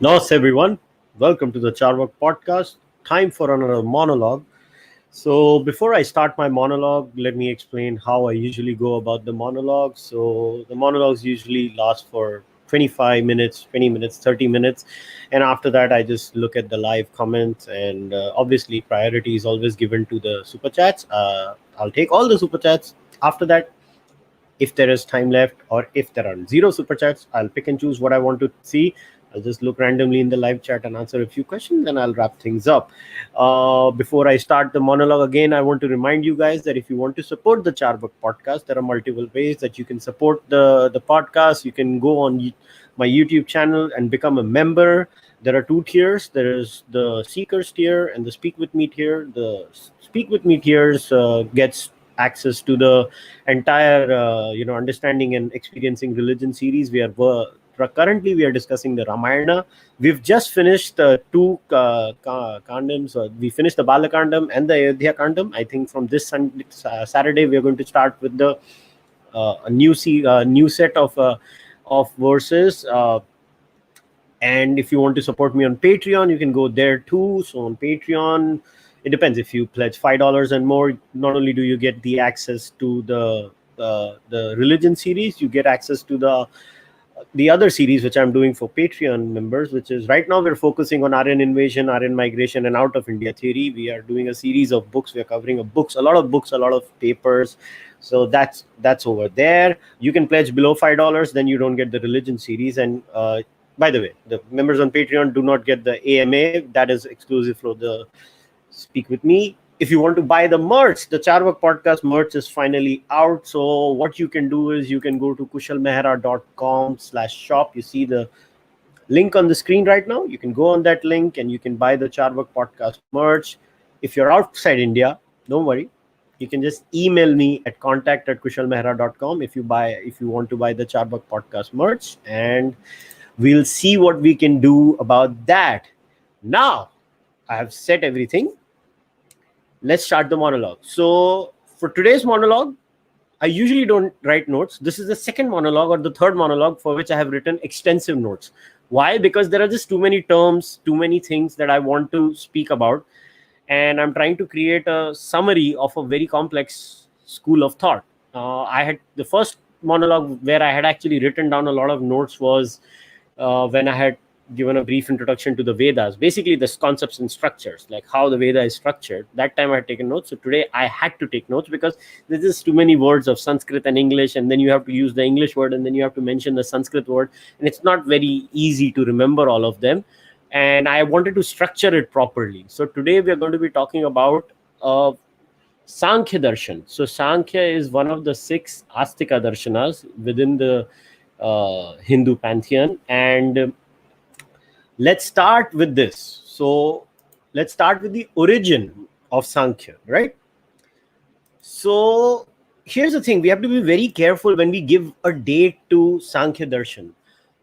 Namaste everyone. Welcome to the Charvak podcast. Time for another monologue. So before I start my monologue, let me explain how I usually go about the monologue. So the monologues usually last for 25 minutes, 20 minutes, 30 minutes. And after that, I just look at the live comments. And obviously, priority is always given to the super chats. I'll take all the super chats. After that, if there is time left or if there are zero super chats, I'll pick and choose what I want to see. I'll just look randomly in the live chat and answer a few questions, and I'll wrap things up. Before I start the monologue again, I want to remind you guys that if you want to support the Charvak podcast, there are multiple ways that you can support the podcast. You can go on my YouTube channel and become a member. There are two tiers. There is the Seekers tier and the Speak With Me tier. The Speak With Me tiers gets access to the entire understanding and experiencing religion series. Currently we are discussing the Ramayana. We've just finished two kandams. We finished the Balakandam and the Ayodhya Kandam. I think from this Saturday we are going to start with the a new set of verses. And if you want to support me on Patreon, you can go there too. So on Patreon, it depends. If you pledge $5 and more, not only do you get the access to the religion series, you get access to the other series which I'm doing for Patreon members, which is right now we're focusing on Aryan invasion, Aryan migration, and out of India theory. We are doing a series of books. We are covering a lot of papers. So that's over there. You can pledge below $5, then you don't get the religion series. And by the way, the members on Patreon do not get the AMA. That is exclusive for the Speak With Me. If you want to buy the merch, the Charvak podcast merch is finally out. So what you can do is you can go to kushalmehra.com/shop. You see the link on the screen right now. You can go on that link and you can buy the Charvak podcast merch. If you're outside India, don't worry. You can just email me at contact@kushalmehra.com if you want to buy the Charvak podcast merch, and we'll see what we can do about that. Now, I have said everything. Let's start the monologue. So for today's monologue, I usually don't write notes. This is the second monologue or the third monologue for which I have written extensive notes. Why? Because there are just too many terms, too many things that I want to speak about. And I'm trying to create a summary of a very complex school of thought. I had the first monologue where I had actually written down a lot of notes was when I had given a brief introduction to the Vedas, basically the concepts and structures, like how the Veda is structured. That time I had taken notes. So today I had to take notes because there's just too many words of Sanskrit and English, and then you have to use the English word, and then you have to mention the Sanskrit word, and it's not very easy to remember all of them. And I wanted to structure it properly. So today we are going to be talking about Sāṃkhya Darshana. So Sāṃkhya is one of the 6 Astika Darshanas within the Hindu pantheon. And let's start with this. So let's start with the origin of Sāṃkhya, right? So here's the thing. We have to be very careful when we give a date to Sāṃkhya Darshana.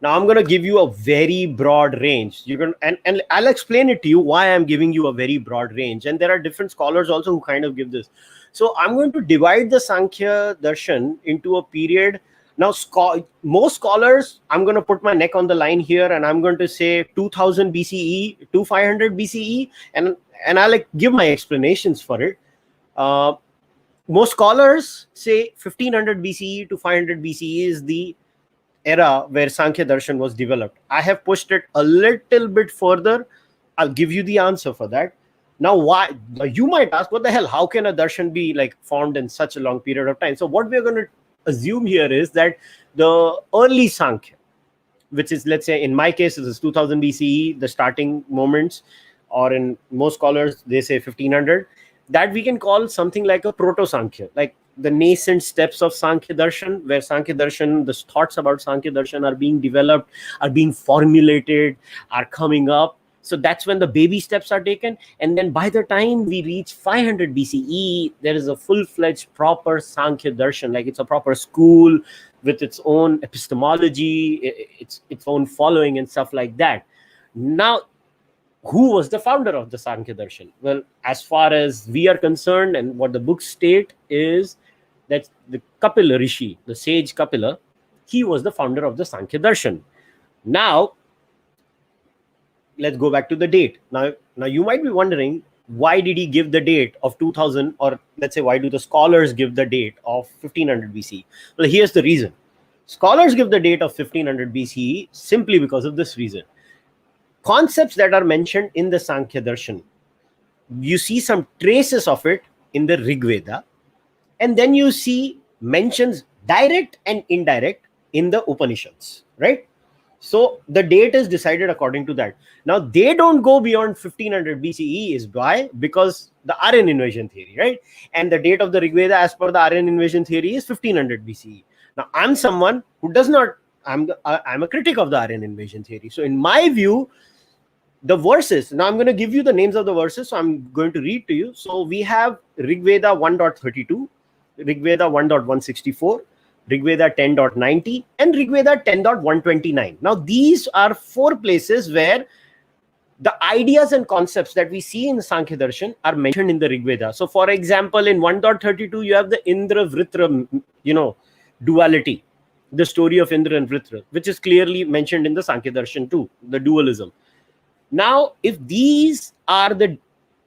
Now I'm going to give you a very broad range. And I'll explain it to you why I'm giving you a very broad range. And there are different scholars also who kind of give this. So I'm going to divide the Sāṃkhya Darshan into a period. Now, most scholars, I'm going to put my neck on the line here, and I'm going to say 2000 BCE to 500 BCE, and I'll give my explanations for it. Most scholars say 1500 BCE to 500 BCE is the era where Sāṃkhya Darshan was developed. I have pushed it a little bit further. I'll give you the answer for that. Now, why? You might ask, what the hell? How can a darshan be formed in such a long period of time? So what we're going to assume here is that the early Sāṃkhya, which is, let's say, in my case, it is 2000 BCE, the starting moments, or in most scholars, they say 1500, that we can call something like a proto-Sāṃkhya, like the nascent steps of Sāṃkhya Darshan, where Sāṃkhya Darshan, the thoughts about Sāṃkhya Darshan are being developed, are being formulated, are coming up. So that's when the baby steps are taken. And then by the time we reach 500 BCE, there is a full-fledged proper Sāṃkhya Darshan, like it's a proper school with its own epistemology, its own following and stuff like that. Now, who was the founder of the Sāṃkhya Darshan? Well, as far as we are concerned, and what the books state is that the Kapila Rishi, the sage Kapila, he was the founder of the Sāṃkhya Darshan. Now, let's go back to the date. Now you might be wondering, why did he give the date of 2000, or let's say, why do the scholars give the date of 1500 BCE? Well, here's the reason. Scholars give the date of 1500 BCE simply because of this reason. Concepts that are mentioned in the Samkhya Darshana, you see some traces of it in the Rig Veda, and then you see mentions direct and indirect in the Upanishads, right? So the date is decided according to that. Now they don't go beyond 1500 BCE. Is why? Because the Aryan invasion theory, right? And the date of the Rig Veda as per the Aryan invasion theory is 1500 BCE. Now I'm someone who does not, I'm a critic of the Aryan invasion theory. So in my view, the verses, now I'm going to give you the names of the verses, so I'm going to read to you. So we have Rig Veda 1.32, Rig Veda 1.164, Rig Veda 10.90, and Rig Veda 10.129. Now these are 4 places where the ideas and concepts that we see in the Samkhya Darshan are mentioned in the Rig Veda. So for example, in 1.32, you have the Indra Vritra, duality, the story of Indra and Vritra, which is clearly mentioned in the Samkhya Darshan too, the dualism. Now, if these are the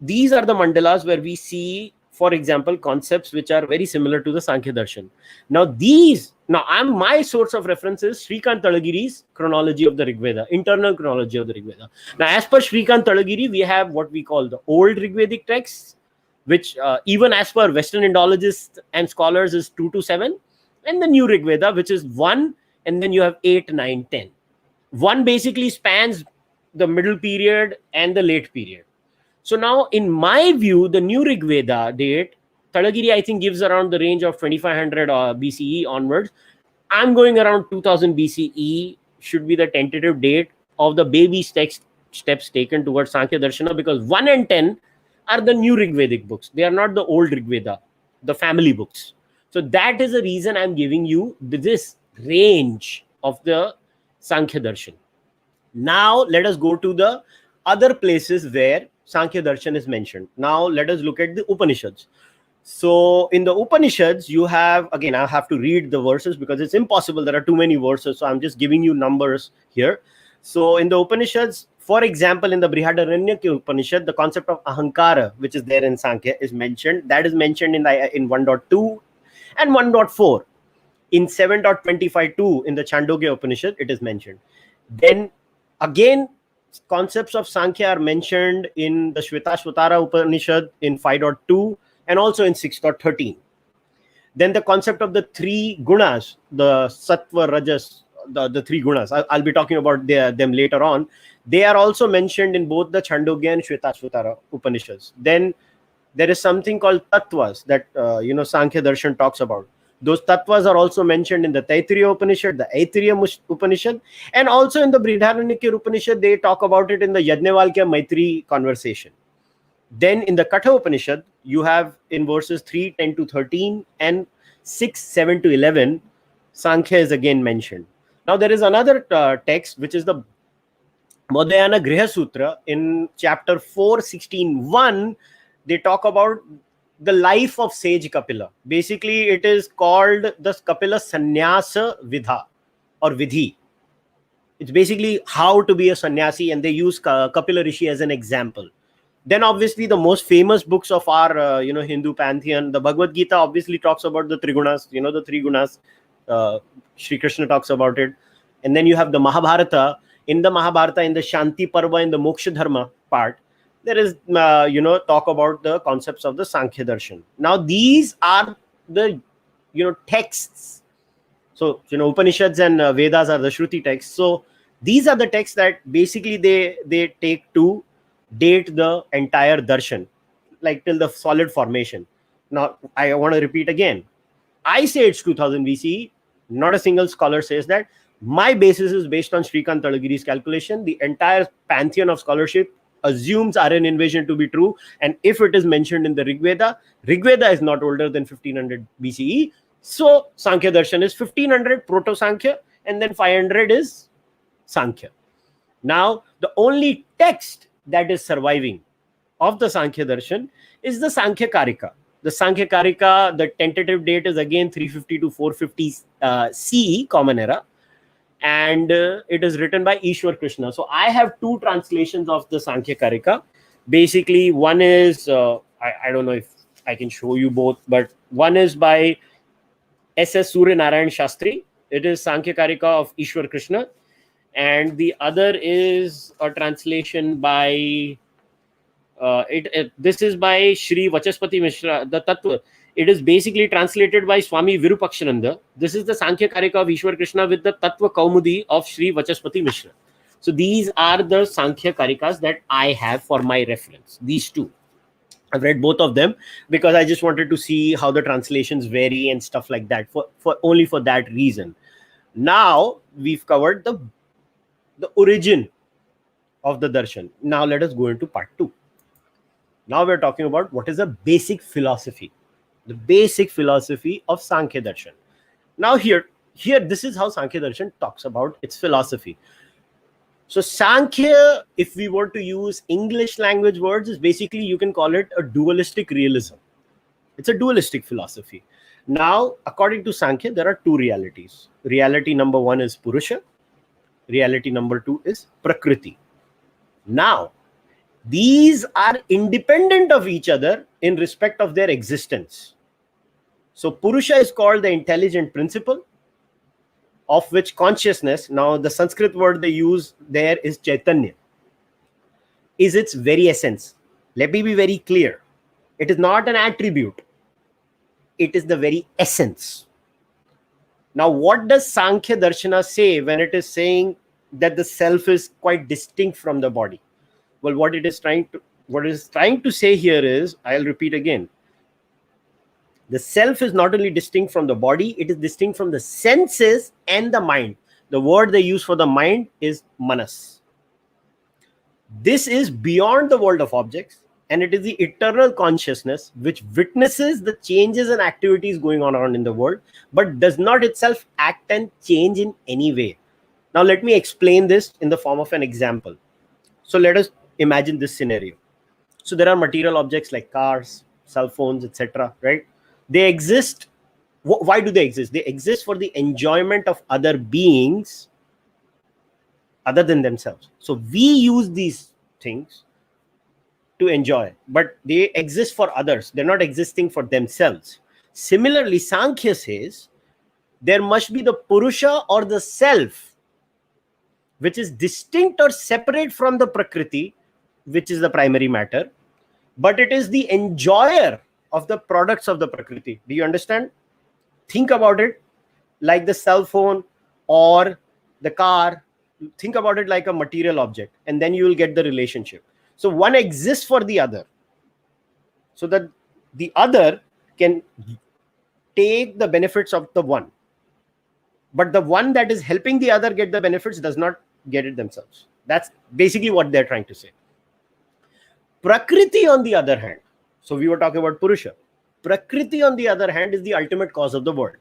mandalas where we see, for example, concepts which are very similar to the Samkhya Darshan. My source of reference is Shrikant Talagiri's chronology of the Rig Veda, internal chronology of the Rig Veda. Now, as per Shrikant Talagiri, we have what we call the old Rig Vedic texts, which even as per Western Indologists and scholars is 2 to 7, and the new Rig Veda, which is 1, and then you have 8, 9, 10. 1 basically spans the middle period and the late period. So now, in my view, the new Rig Veda date, Talagiri, I think, gives around the range of 2500 BCE onwards. I'm going around 2000 BCE should be the tentative date of the baby steps taken towards Samkhya Darshana, because 1 and 10 are the new Rig Vedic books. They are not the old Rig Veda, the family books. So that is the reason I'm giving you this range of the Samkhya Darshan. Now let us go to the other places where Samkhya Darshan is mentioned. Now let us look at the Upanishads. So in the Upanishads, you have, again, I have to read the verses because it's impossible. There are too many verses. So I'm just giving you numbers here. So in the Upanishads, for example, in the Brihadaranyaka Upanishad, the concept of Ahankara, which is there in Samkhya, is mentioned. That is mentioned in 1.2 and 1.4. In 7.25.2 in the Chandogya Upanishad, it is mentioned. Then again, concepts of Samkhya are mentioned in the Shvetashvatara Upanishad in 5.2 and also in 6.13. Then the concept of the 3 gunas, the Sattva, Rajas, the 3 gunas, I'll be talking about them later on. They are also mentioned in both the Chandogya and Shvetashvatara Upanishads. Then there is something called Tattvas that Samkhya Darshan talks about. Those tattvas are also mentioned in the Taittiriya Upanishad, the Aitiriya Upanishad, and also in the Brihadaranyaka Upanishad, they talk about it in the Yajnavalkya Maitri conversation. Then in the Katha Upanishad, you have in verses 3, 10 to 13 and 6, 7 to 11, Samkhya is again mentioned. Now there is another text, which is the Modayana Griha Sutra in chapter 4.16.1. They talk about the life of sage Kapila. Basically, it is called the Kapila Sannyasa Vidha or Vidhi. It's basically how to be a sannyasi, and they use Kapila Rishi as an example. Then obviously the most famous books of our Hindu pantheon, the Bhagavad Gita obviously talks about the Trigunas, the 3 gunas. Shri Krishna talks about it. And then you have the Mahabharata. In the Mahabharata, in the Shanti Parva, in the Moksha Dharma part, there is, talk about the concepts of the Samkhya Darshan. Now, these are the, texts. So, Upanishads and Vedas are the Shruti texts. So, these are the texts that basically they take to date the entire Darshan, like till the solid formation. Now, I want to repeat again. I say it's 2000 BCE. Not a single scholar says that. My basis is based on Shrikant Talagiri's calculation. The entire pantheon of scholarship assumes Aryan invasion to be true, and if it is mentioned in the Rig Veda is not older than 1500 BCE. So Samkhya Darshan is 1500 Proto Samkhya, and then 500 is Samkhya. Now the only text that is surviving of the Samkhya Darshan is the Samkhya Karika. The Samkhya Karika, the tentative date is again 350 to 450 CE, Common Era. and it is written by Ishwar Krishna. So I have two translations of the Sankhya Karika. Basically, one is I don't know if I can show you both, but one is by S.S. Surya Narayan Shastri. It is Sankhya Karika of Ishwar Krishna, and the other is a translation by this is by Shri Vachaspati Mishra, the Tattva. It is basically translated by Swami Virupakshananda. This is the Sankhya Karika of Ishwar Krishna with the Tattva Kaumudi of Shri Vachaspati Mishra. So these are the Sankhya Karikas that I have for my reference. These two. I've read both of them because I just wanted to see how the translations vary and stuff like that, for only for that reason. Now we've covered the origin of the darshan. Now let us go into part 2. Now we're talking about what is the basic philosophy, the basic philosophy of Samkhya Darshan. Now here, this is how Samkhya Darshan talks about its philosophy. So Samkhya, if we were to use English language words, is basically, you can call it a dualistic realism. It's a dualistic philosophy. Now, according to Samkhya, there are two realities. Reality number 1 is Puruṣa. Reality number 2 is Prakriti. Now, these are independent of each other in respect of their existence. So Puruṣa is called the intelligent principle, of which consciousness, now the Sanskrit word they use there is Chaitanya, is its very essence. Let me be very clear. It is not an attribute. It is the very essence. Now, what does Samkhya Darshana say when it is saying that the self is quite distinct from the body? Well, what it is trying to say here is, I'll repeat again. The self is not only distinct from the body, it is distinct from the senses and the mind. The word they use for the mind is manas. This is beyond the world of objects, and it is the eternal consciousness which witnesses the changes and activities going on around in the world, but does not itself act and change in any way. Now, let me explain this in the form of an example. So let us imagine this scenario. So there are material objects like cars, cell phones, etc., right? They exist. Why do they exist? They exist for the enjoyment of other beings other than themselves. So we use these things to enjoy, but they exist for others. They're not existing for themselves. Similarly, Samkhya says there must be the Puruṣa or the self, which is distinct or separate from the Prakriti, which is the primary matter, but it is the enjoyer of the products of the Prakriti. Do you understand? Think about it like the cell phone or the car. Think about it like a material object, and then you will get the relationship. So one exists for the other, so that the other can take the benefits of the one. But the one that is helping the other get the benefits does not get it themselves. That's basically what they're trying to say. Prakriti, on the other hand, so we were talking about Puruṣa. Prakriti, on the other hand, is the ultimate cause of the world.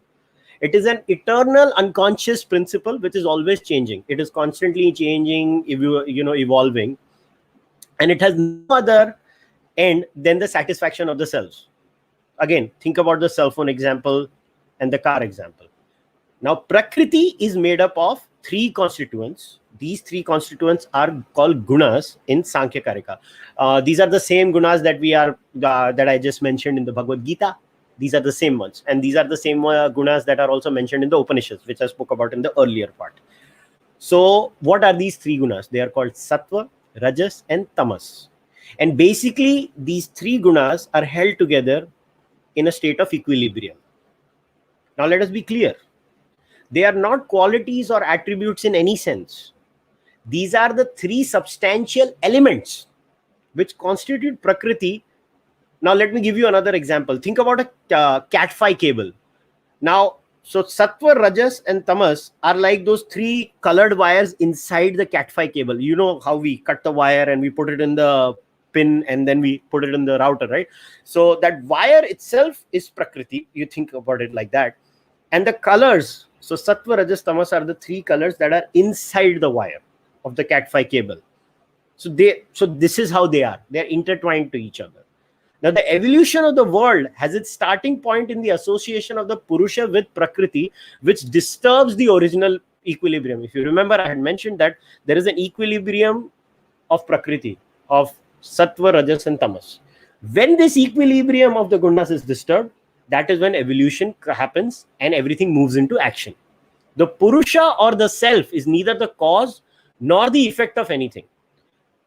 It is an eternal unconscious principle which is always changing. It is constantly changing, evolving, and it has no other end than the satisfaction of the selves. Again, think about the cell phone example and the car example. Now, Prakriti is made up of 3 constituents. These 3 constituents are called gunas in Samkhya Karika. These are the same gunas that I just mentioned in the Bhagavad Gita. These are the same ones, and these are the same gunas that are also mentioned in the Upanishads, which I spoke about in the earlier part. So, what are these 3 gunas? They are called Sattva, Rajas, and Tamas. And basically, these 3 gunas are held together in a state of equilibrium. Now, let us be clear. They are not qualities or attributes in any sense. These are the 3 substantial elements which constitute Prakriti. Now, let me give you another example. Think about a cat-fi cable. Now, so Sattva, Rajas, and Tamas are like those 3 colored wires inside the cat-fi cable. You know how we cut the wire and we put it in the pin and then we put it in the router, right? So that wire itself is Prakriti. You think about it like that. And the colors, so Sattva, Rajas, Tamas are the 3 colors that are inside the wire of the cat-fi cable. So this is how they are. They are intertwined to each other. Now, the evolution of the world has its starting point in the association of the Puruṣa with Prakriti, which disturbs the original equilibrium. If you remember, I had mentioned that there is an equilibrium of Prakriti, of Sattva, Rajas and Tamas. When this equilibrium of the gunas is disturbed, that is when evolution happens and everything moves into action. The Puruṣa or the self is neither the cause nor the effect of anything.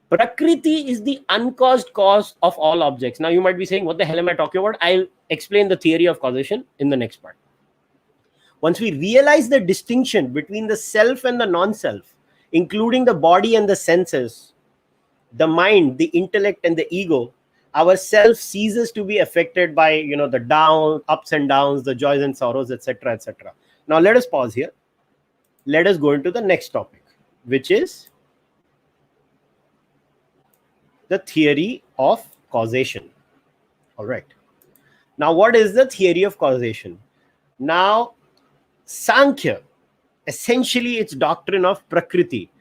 Prakriti is the uncaused cause of all objects. Now you might be saying, what the hell am I talking about? I'll explain the theory of causation in the next part. Once we realize the distinction between the self and the non-self, including the body and the senses, the mind, the intellect and the ego, our self ceases to be affected by the ups and downs, the joys and sorrows, etc., etc. Now let us pause here. Let us go into the next topic, which is the theory of causation. All right. Now, what is the theory of causation? Now, Samkhya, essentially its doctrine of Prakriti,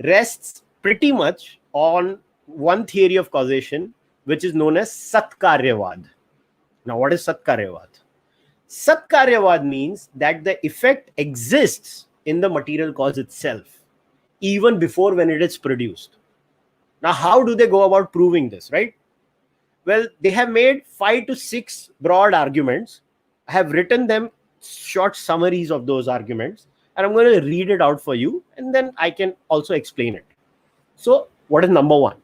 rests pretty much on one theory of causation, which is known as Satkaryavad. Now, what is Satkaryavad? Satkaryavad means that the effect exists in the material cause itself, even before when it is produced. Now, how do they go about proving this, right? Well, they have made 5 to 6 broad arguments. I have written them short summaries of those arguments, and I'm going to read it out for you, and then I can also explain it. So, what is number 1?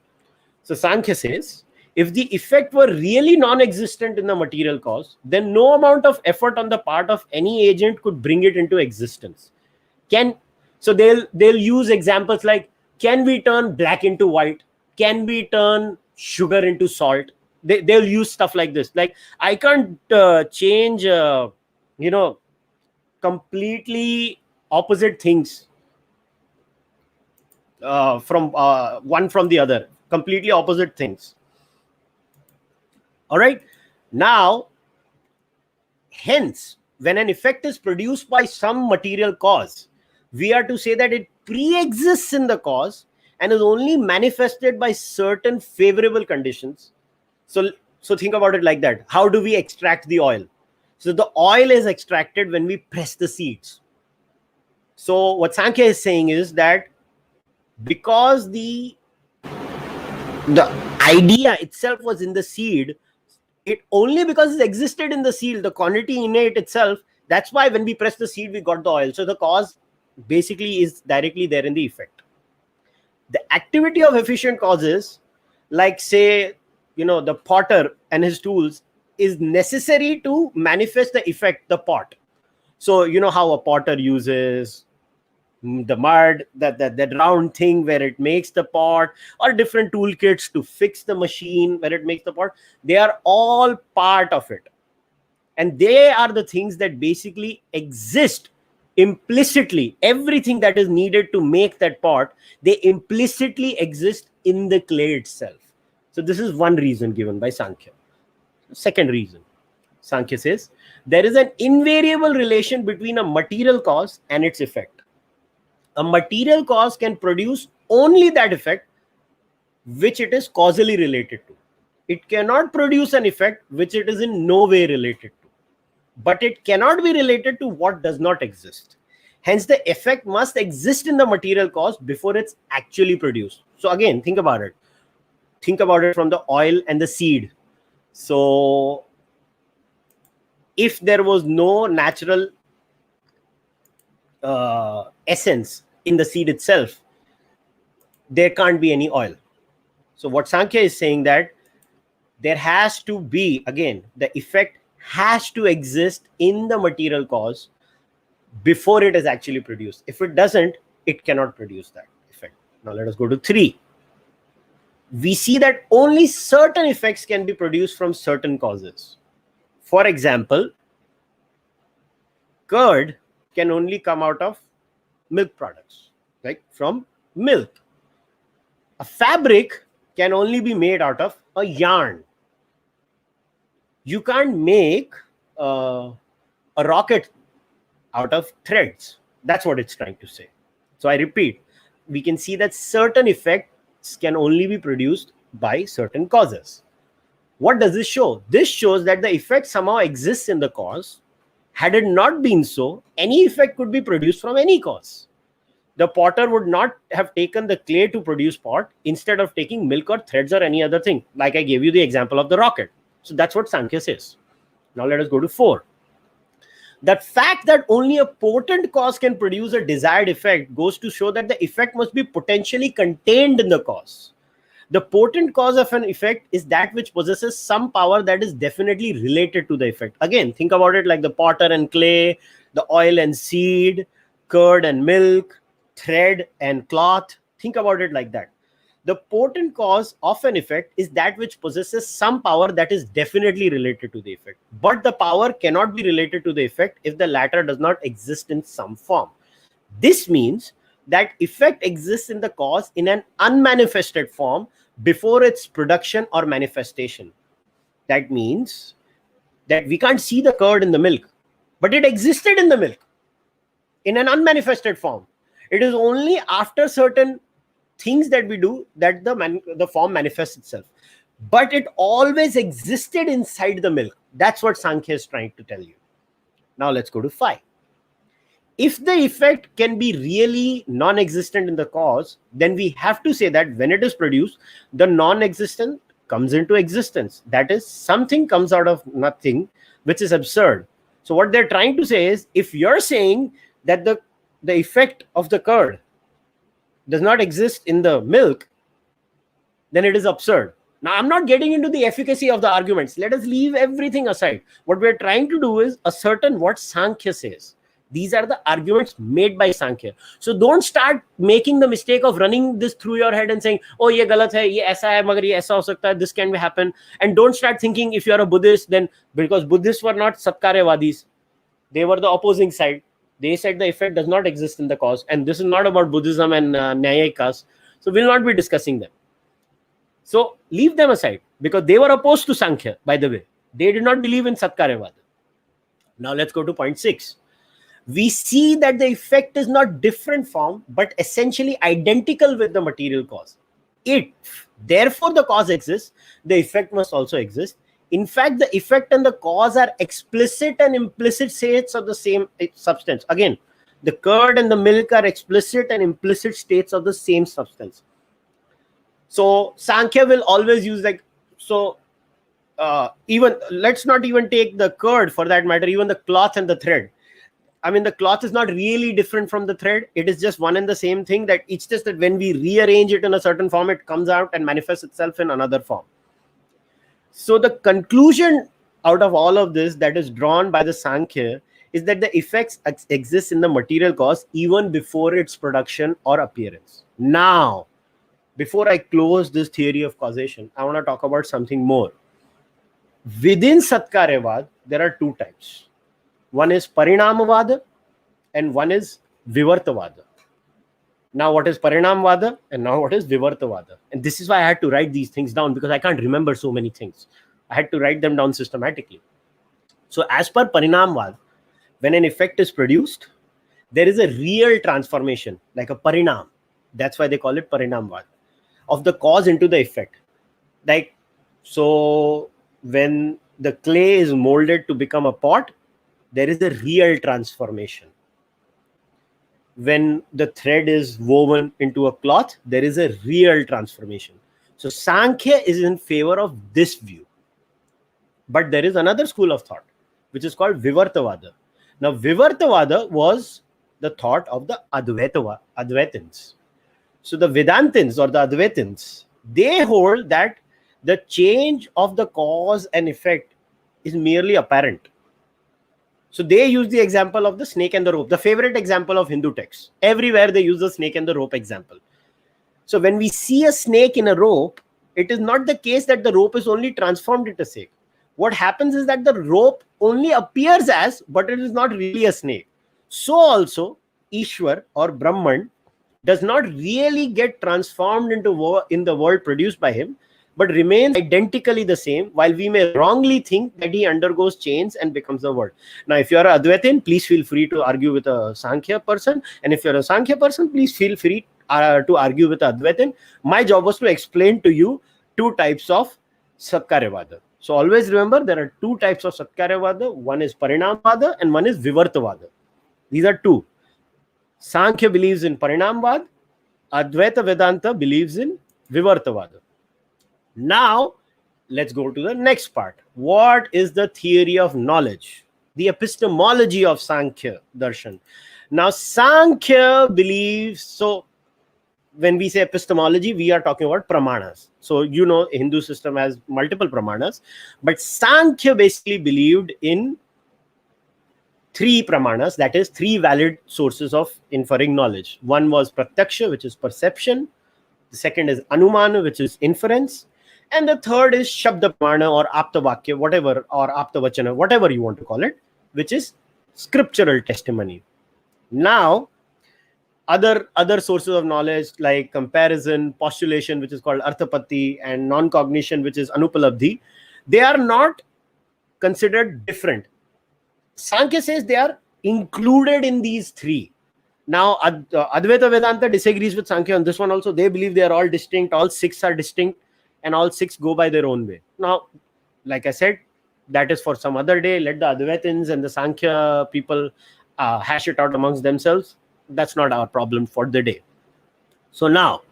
So, Samkhya says, if the effect were really non-existent in the material cause, then no amount of effort on the part of any agent could bring it into existence. So they'll use examples like, can we turn black into white? Can we turn sugar into salt? They'll use stuff like this. Like, I can't change, completely opposite things from one from the other. Completely opposite things. All right. Now, hence, when an effect is produced by some material cause, we are to say that it pre-exists in the cause and is only manifested by certain favorable conditions. So think about it like that. How do we extract the oil? So the oil is extracted when we press the seeds. So what Samkhya is saying is that because the idea itself was in the seed, it only because it existed in the seed, the quantity in it itself, that's why when we press the seed, we got the oil. So the cause basically is directly there in the effect. The activity of efficient causes, like say, the potter and his tools, is necessary to manifest the effect, the pot. So how a potter uses the mud, that round thing where it makes the pot, or different toolkits to fix the machine where it makes the pot. They are all part of it, and they are the things that basically exist implicitly. Everything that is needed to make that pot, they implicitly exist in the clay itself. So this is one reason given by Samkhya. Second reason, Samkhya says there is an invariable relation between a material cause and its effect. A material cause can produce only that effect which it is causally related to. It cannot produce an effect which it is in no way related to. But it cannot be related to what does not exist. Hence, the effect must exist in the material cause before it's actually produced. So again, think about it. Think about it from the oil and the seed. So if there was no natural essence in the seed itself, there can't be any oil. So what Samkhya is saying, that there has to be, again, the effect has to exist in the material cause before it is actually produced. If it doesn't, it cannot produce that effect. Now let us go to 3. We see that only certain effects can be produced from certain causes. For example, curd can only come out of milk products, like from milk. A fabric can only be made out of a yarn. You can't make a rocket out of threads. That's what it's trying to say. So I repeat, we can see that certain effects can only be produced by certain causes. What does this show? This shows that the effect somehow exists in the cause. Had it not been so, any effect could be produced from any cause. The potter would not have taken the clay to produce pot instead of taking milk or threads or any other thing. Like I gave you the example of the rocket. So that's what Samkhya says. Now let us go to 4. That fact that only a potent cause can produce a desired effect goes to show that the effect must be potentially contained in the cause. The potent cause of an effect is that which possesses some power that is definitely related to the effect. Again, think about it like the potter and clay, the oil and seed, curd and milk, thread and cloth. Think about it like that. The potent cause of an effect is that which possesses some power that is definitely related to the effect. But the power cannot be related to the effect if the latter does not exist in some form. This means that effect exists in the cause in an unmanifested form before its production or manifestation. That means that we can't see the curd in the milk, but it existed in the milk in an unmanifested form. It is only after certain things that we do that the form manifests itself. But it always existed inside the milk. That's what Samkhya is trying to tell you. Now let's go to 5. If the effect can be really non-existent in the cause, then we have to say that when it is produced, the non-existent comes into existence. That is, something comes out of nothing, which is absurd. So what they're trying to say is, if you're saying that the effect of the curd does not exist in the milk, then it is absurd. Now, I'm not getting into the efficacy of the arguments. Let us leave everything aside. What we're trying to do is ascertain what Samkhya says. These are the arguments made by Samkhya. So don't start making the mistake of running this through your head and saying, oh, ye galat hai, ye aisa hai, magar ye aisa ho sakta hai, this can happen. And don't start thinking if you're a Buddhist, then because Buddhists were not Satkaryavadis, they were the opposing side. They said the effect does not exist in the cause. And this is not about Buddhism and Nyayikas. So we'll not be discussing them. So leave them aside because they were opposed to Samkhya, by the way. They did not believe in Satkaryavada. Now let's go to point 6. We see that the effect is not different from, but essentially identical with the material cause. If, therefore, the cause exists, the effect must also exist. In fact, the effect and the cause are explicit and implicit states of the same substance. Again, the curd and the milk are explicit and implicit states of the same substance. So Samkhya will always use even let's not even take the curd for that matter, even the cloth and the thread. I mean, the cloth is not really different from the thread. It is just one and the same thing. That it's just that when we rearrange it in a certain form, it comes out and manifests itself in another form. So the conclusion out of all of this that is drawn by the Samkhya is that the effects exist in the material cause even before its production or appearance. Now, before I close this theory of causation, I want to talk about something more. Within Satkaryavad, there are 2 types. One is Parinamavada and one is Vivartavada. Now, what is Parinamavada and now what is Vivartavada? And this is why I had to write these things down because I can't remember so many things. I had to write them down systematically. So as per Parinamavada, when an effect is produced, there is a real transformation, like a Parinam. That's why they call it Parinamavada, of the cause into the effect. Like, so when the clay is molded to become a pot, there is a real transformation. When the thread is woven into a cloth, there is a real transformation. So Samkhya is in favor of this view. But there is another school of thought, which is called Vivartavada. Now, Vivartavada was the thought of the Advaitins. So the Vedantins or the Advaitins, they hold that the change of the cause and effect is merely apparent. So they use the example of the snake and the rope, the favorite example of Hindu texts. Everywhere they use the snake and the rope example. So when we see a snake in a rope, it is not the case that the rope is only transformed into a snake. What happens is that the rope only appears as, but it is not really a snake. So also, Ishwar or Brahman does not really get transformed into in the world produced by him, but remains identically the same, while we may wrongly think that he undergoes change and becomes the word. Now, if you are a Advaitin, please feel free to argue with a Samkhya person. And if you're a Samkhya person, please feel free to argue with a Advaitin. My job was to explain to you 2 types of Satkaryavada. So always remember, there are 2 types of Satkaryavada. One is Parinamavada and one is Vivartavada. These are 2. Sankhya believes in Parinamvad. Advaita Vedanta believes in Vivartavada. Now, let's go to the next part. What is the theory of knowledge? The epistemology of Samkhya Darshana. Now, Samkhya believes, so when we say epistemology, we are talking about pramanas. So, Hindu system has multiple pramanas, but Samkhya basically believed in three pramanas, that is, three valid sources of inferring knowledge. One was Pratyakṣa, which is perception. The second is Anumana, which is inference. And the third is Shabda Pramāṇa or Aptavakya, whatever, or Aptavachana, whatever you want to call it, which is scriptural testimony. Now, other sources of knowledge like comparison, postulation, which is called Arthapatti, and non-cognition, which is Anupalabdhi, they are not considered different. Sankhya says they are included in these three. Now, Advaita Vedanta disagrees with Sankhya on this one also. They believe they are all distinct, all six are distinct, and all six go by their own way. Now, like I said, that is for some other day. Let the Advaitins and the Sankhya people hash it out amongst themselves. That's not our problem for the day. So now,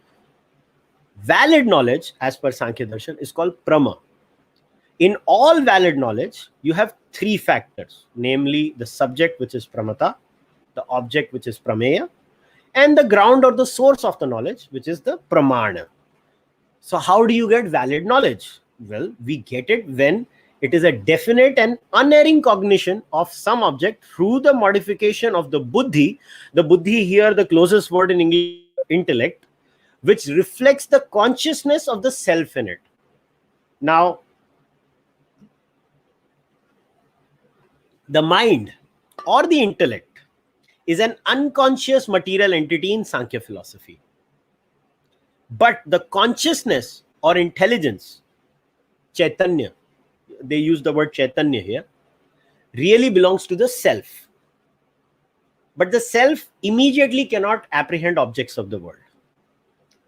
valid knowledge as per Samkhya Darshan is called Prama. In all valid knowledge, you have three factors, namely the subject, which is Pramata, the object, which is Prameya, and the ground or the source of the knowledge, which is the Pramāṇa. So how do you get valid knowledge? Well, we get it when it is a definite and unerring cognition of some object through the modification of the buddhi. The buddhi here, the closest word in English, intellect, which reflects the consciousness of the self in it. Now, the mind or the intellect is an unconscious material entity in Samkhya philosophy. But the consciousness or intelligence, Chaitanya, they use the word Chaitanya here, really belongs to the self. But the self immediately cannot apprehend objects of the world.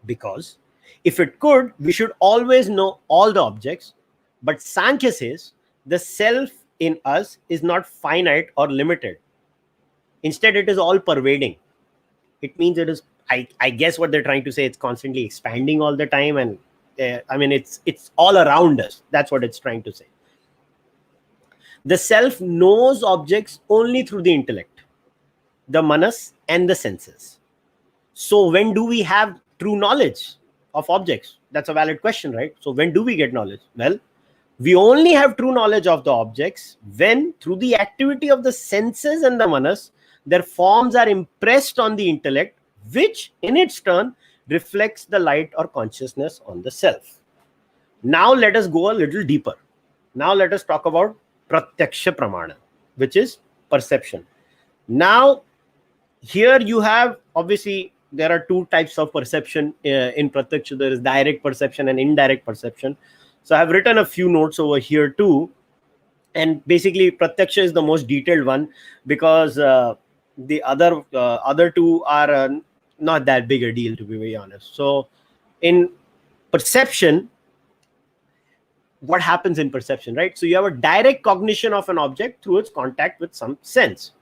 Because if it could, we should always know all the objects. But Samkhya says the self in us is not finite or limited. Instead, it is all pervading. It means it is, I guess what they're trying to say, it's constantly expanding all the time. And it's all around us. That's what it's trying to say. The self knows objects only through the intellect, the manas, and the senses. So when do we have true knowledge of objects? That's a valid question, right? So when do we get knowledge? Well, we only have true knowledge of the objects when, through the activity of the senses and the manas, their forms are impressed on the intellect, which in its turn reflects the light or consciousness on the self. Now let us go a little deeper. Now let us talk about Pratyakṣa Pramāṇa, which is perception. Now, here you have, obviously, there are two types of perception in Pratyakṣa. There is direct perception and indirect perception. So I have written a few notes over here too. And basically, Pratyakṣa is the most detailed one because the other two are not that big a deal, to be very honest. So in perception, what happens in perception, right? So you have a direct cognition of an object through its contact with some sense.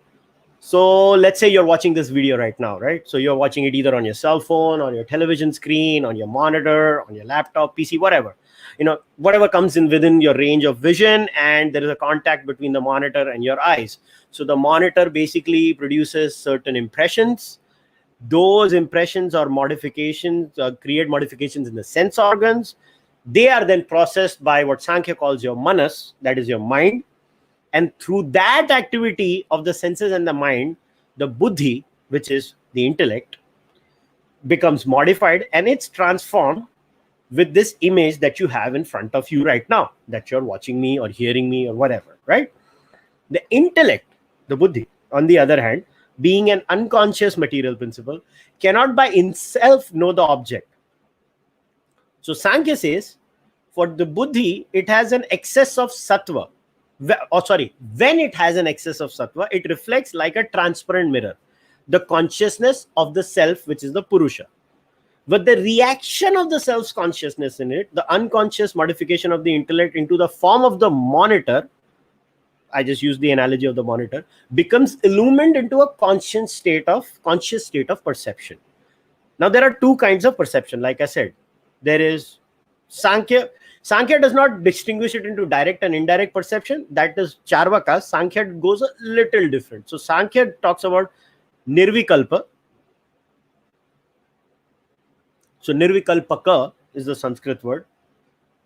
So let's say you're watching this video right now, right? So you're watching it either on your cell phone, on your television screen, on your monitor, on your laptop, PC, whatever. Whatever comes in within your range of vision, and there is a contact between the monitor and your eyes. So the monitor basically produces certain impressions. Those impressions or modifications create modifications in the sense organs. They are then processed by what Samkhya calls your manas, that is your mind. And through that activity of the senses and the mind, the buddhi, which is the intellect, becomes modified and it's transformed with this image that you have in front of you right now, that you're watching me or hearing me or whatever, right? The intellect, the buddhi, on the other hand, being an unconscious material principle, cannot by itself know the object. So Samkhya says, for the buddhi, it has an excess of sattva. When it has an excess of sattva, it reflects like a transparent mirror, the consciousness of the self, which is the Puruṣa. But the reaction of the self's consciousness in it, the unconscious modification of the intellect into the form of the monitor, I just use the analogy of the monitor, becomes illumined into a conscious state of perception. Now there are two kinds of perception. Like I said, there is Sankhya. Sankhya does not distinguish it into direct and indirect perception. That is Charvaka. Sankhya goes a little different. So Sankhya talks about nirvikalpa. So nirvikalpaka is the Sanskrit word,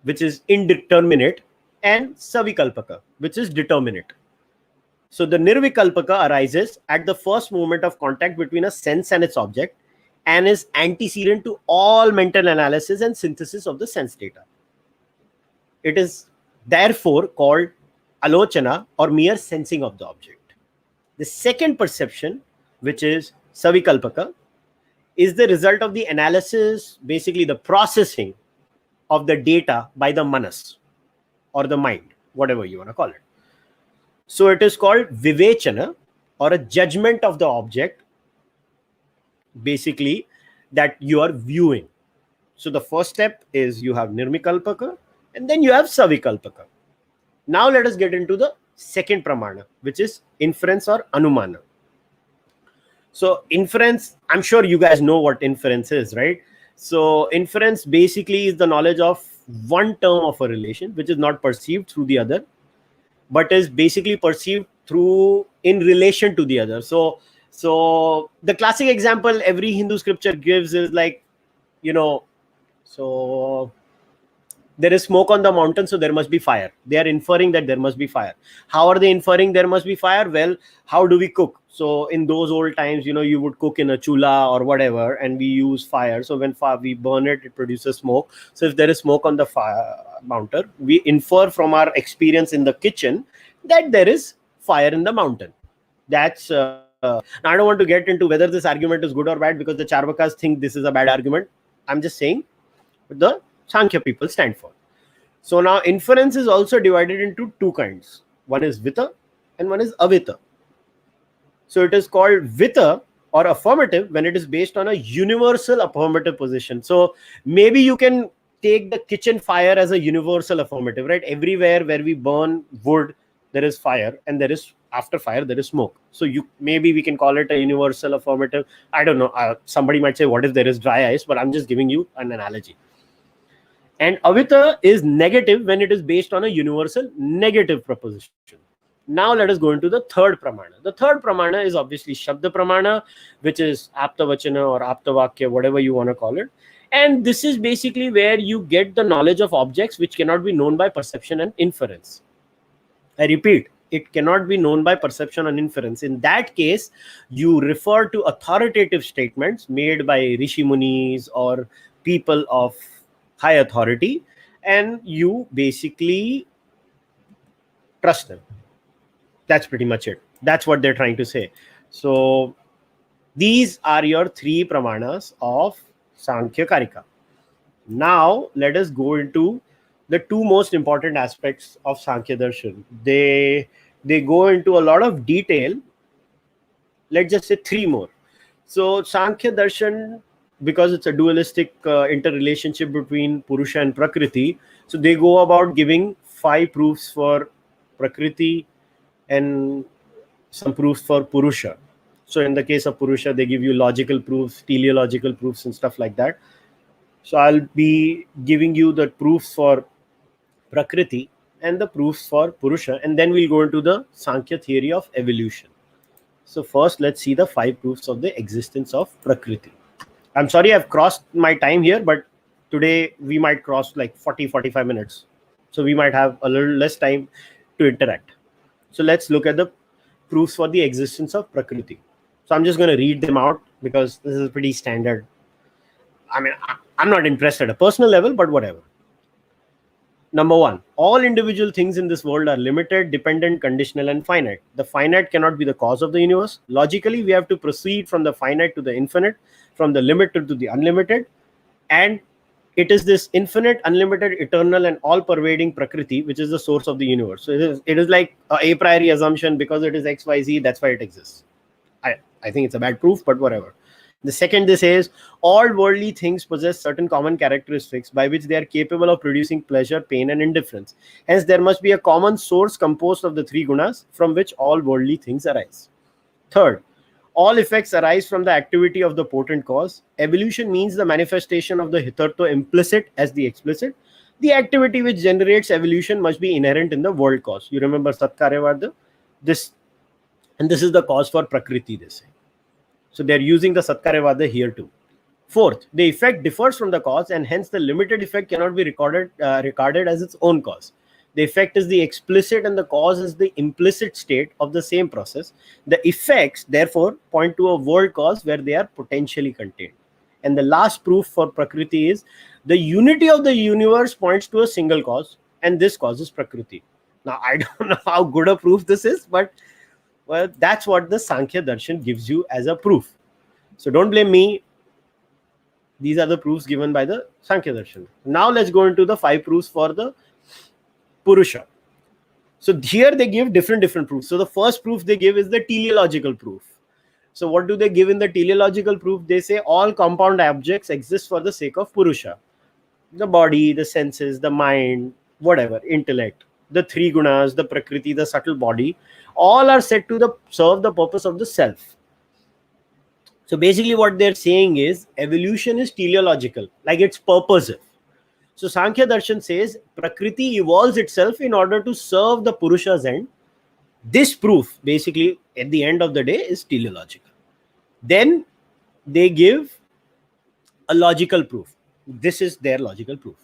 which is indeterminate, and savikalpaka, which is determinate. So the nirvikalpaka arises at the first moment of contact between a sense and its object, and is antecedent to all mental analysis and synthesis of the sense data. It is therefore called alochana, or mere sensing of the object. The second perception, which is savikalpaka, is the result of the analysis, basically the processing of the data by the manas, or the mind, whatever you want to call it. So it is called vivechana, or a judgment of the object, basically, that you are viewing. So the first step is you have nirvikalpaka, and then you have savikalpaka. Now let us get into the second pramāṇa, which is inference or anumana. So inference, I'm sure you guys know what inference is, right? So inference basically is the knowledge of one term of a relation, which is not perceived through the other, but is basically perceived through in relation to the other. So the classic example every Hindu scripture gives is like, so there is smoke on the mountain, so there must be fire. They are inferring that there must be fire. How are they inferring there must be fire? Well, how do we cook? So in those old times, you would cook in a chula or whatever, and we use fire. So when we burn it, it produces smoke. So if there is smoke on the mountain, we infer from our experience in the kitchen that there is fire in the mountain. That's now I don't want to get into whether this argument is good or bad, because the Charvakas think this is a bad argument. I'm just saying what the Samkhya people stand for. So now inference is also divided into two kinds. One is vita and one is avita. So it is called vita, or affirmative, when it is based on a universal affirmative position. So maybe you can take the kitchen fire as a universal affirmative, right? Everywhere where we burn wood, there is fire, and there is, after fire, there is smoke. So maybe we can call it a universal affirmative. I don't know. Somebody might say, what if there is dry ice? But I'm just giving you an analogy. And avita is negative when it is based on a universal negative proposition. Now let us go into the third pramāṇa. The third pramāṇa is obviously Shabda Pramāṇa, which is Aptavachana or Aptavakya, whatever you want to call it. And this is basically where you get the knowledge of objects which cannot be known by perception and inference. I repeat, it cannot be known by perception and inference. In that case, you refer to authoritative statements made by Rishi Munis or people of high authority, and you basically trust them. That's pretty much it. That's what they're trying to say. So these are your three pramāṇas of Samkhya Karika. Now let us go into the two most important aspects of Samkhya Darshan. They go into a lot of detail. Let's just say three more. So Samkhya Darshan, because it's a dualistic interrelationship between Puruṣa and Prakriti, so they go about giving 5 proofs for Prakriti and some proofs for Puruṣa. So in the case of Puruṣa, they give you logical proofs, teleological proofs, and stuff like that. So I'll be giving you the proofs for Prakriti and the proofs for Puruṣa, and then we'll go into the Samkhya theory of evolution. So first, let's see the 5 proofs of the existence of Prakriti. I'm sorry I've crossed my time here, but today we might cross like 40-45 minutes. So we might have a little less time to interact. So let's look at the proofs for the existence of Prakriti. So I'm just going to read them out because this is pretty standard. I mean, I'm not impressed at a personal level, but whatever. Number 1, all individual things in this world are limited, dependent, conditional, and finite. The finite cannot be the cause of the universe. Logically, we have to proceed from the finite to the infinite, from the limited to the unlimited. And it is this infinite, unlimited, eternal, and all-pervading Prakriti which is the source of the universe. So it is like a priori assumption, because it is X, Y, Z, that's why it exists. I think it's a bad proof, but whatever. The second, they say, is all worldly things possess certain common characteristics by which they are capable of producing pleasure, pain, and indifference. Hence, there must be a common source composed of the three gunas from which all worldly things arise. Third, all effects arise from the activity of the potent cause. Evolution means the manifestation of the hitherto implicit as the explicit. The activity which generates evolution must be inherent in the world cause. You remember Satkaryavada? This is the cause for Prakriti, they say. So they're using the Satkaryavada here too. Fourth, the effect differs from the cause, and hence the limited effect cannot be regarded as its own cause. The effect is the explicit and the cause is the implicit state of the same process. The effects, therefore, point to a world cause where they are potentially contained. And the last proof for Prakriti is the unity of the universe points to a single cause, and this cause is Prakriti. Now, I don't know how good a proof this is, but well, that's what the Sāṃkhya Darshan gives you as a proof. So don't blame me. These are the proofs given by the Sāṃkhya Darshan. Now let's go into the 5 proofs for the Puruṣa. So here they give different proofs. So the first proof they give is the teleological proof. So what do they give in the teleological proof? They say all compound objects exist for the sake of Puruṣa. The body, the senses, the mind, whatever, intellect, the three gunas, the Prakriti, the subtle body, all are said to serve the purpose of the self. So basically what they're saying is evolution is teleological, like it's purposive. So Sāṃkhya Darshan says Prakriti evolves itself in order to serve the Purusha's end. This proof, basically, at the end of the day, is teleological. Then they give a logical proof. This is their logical proof.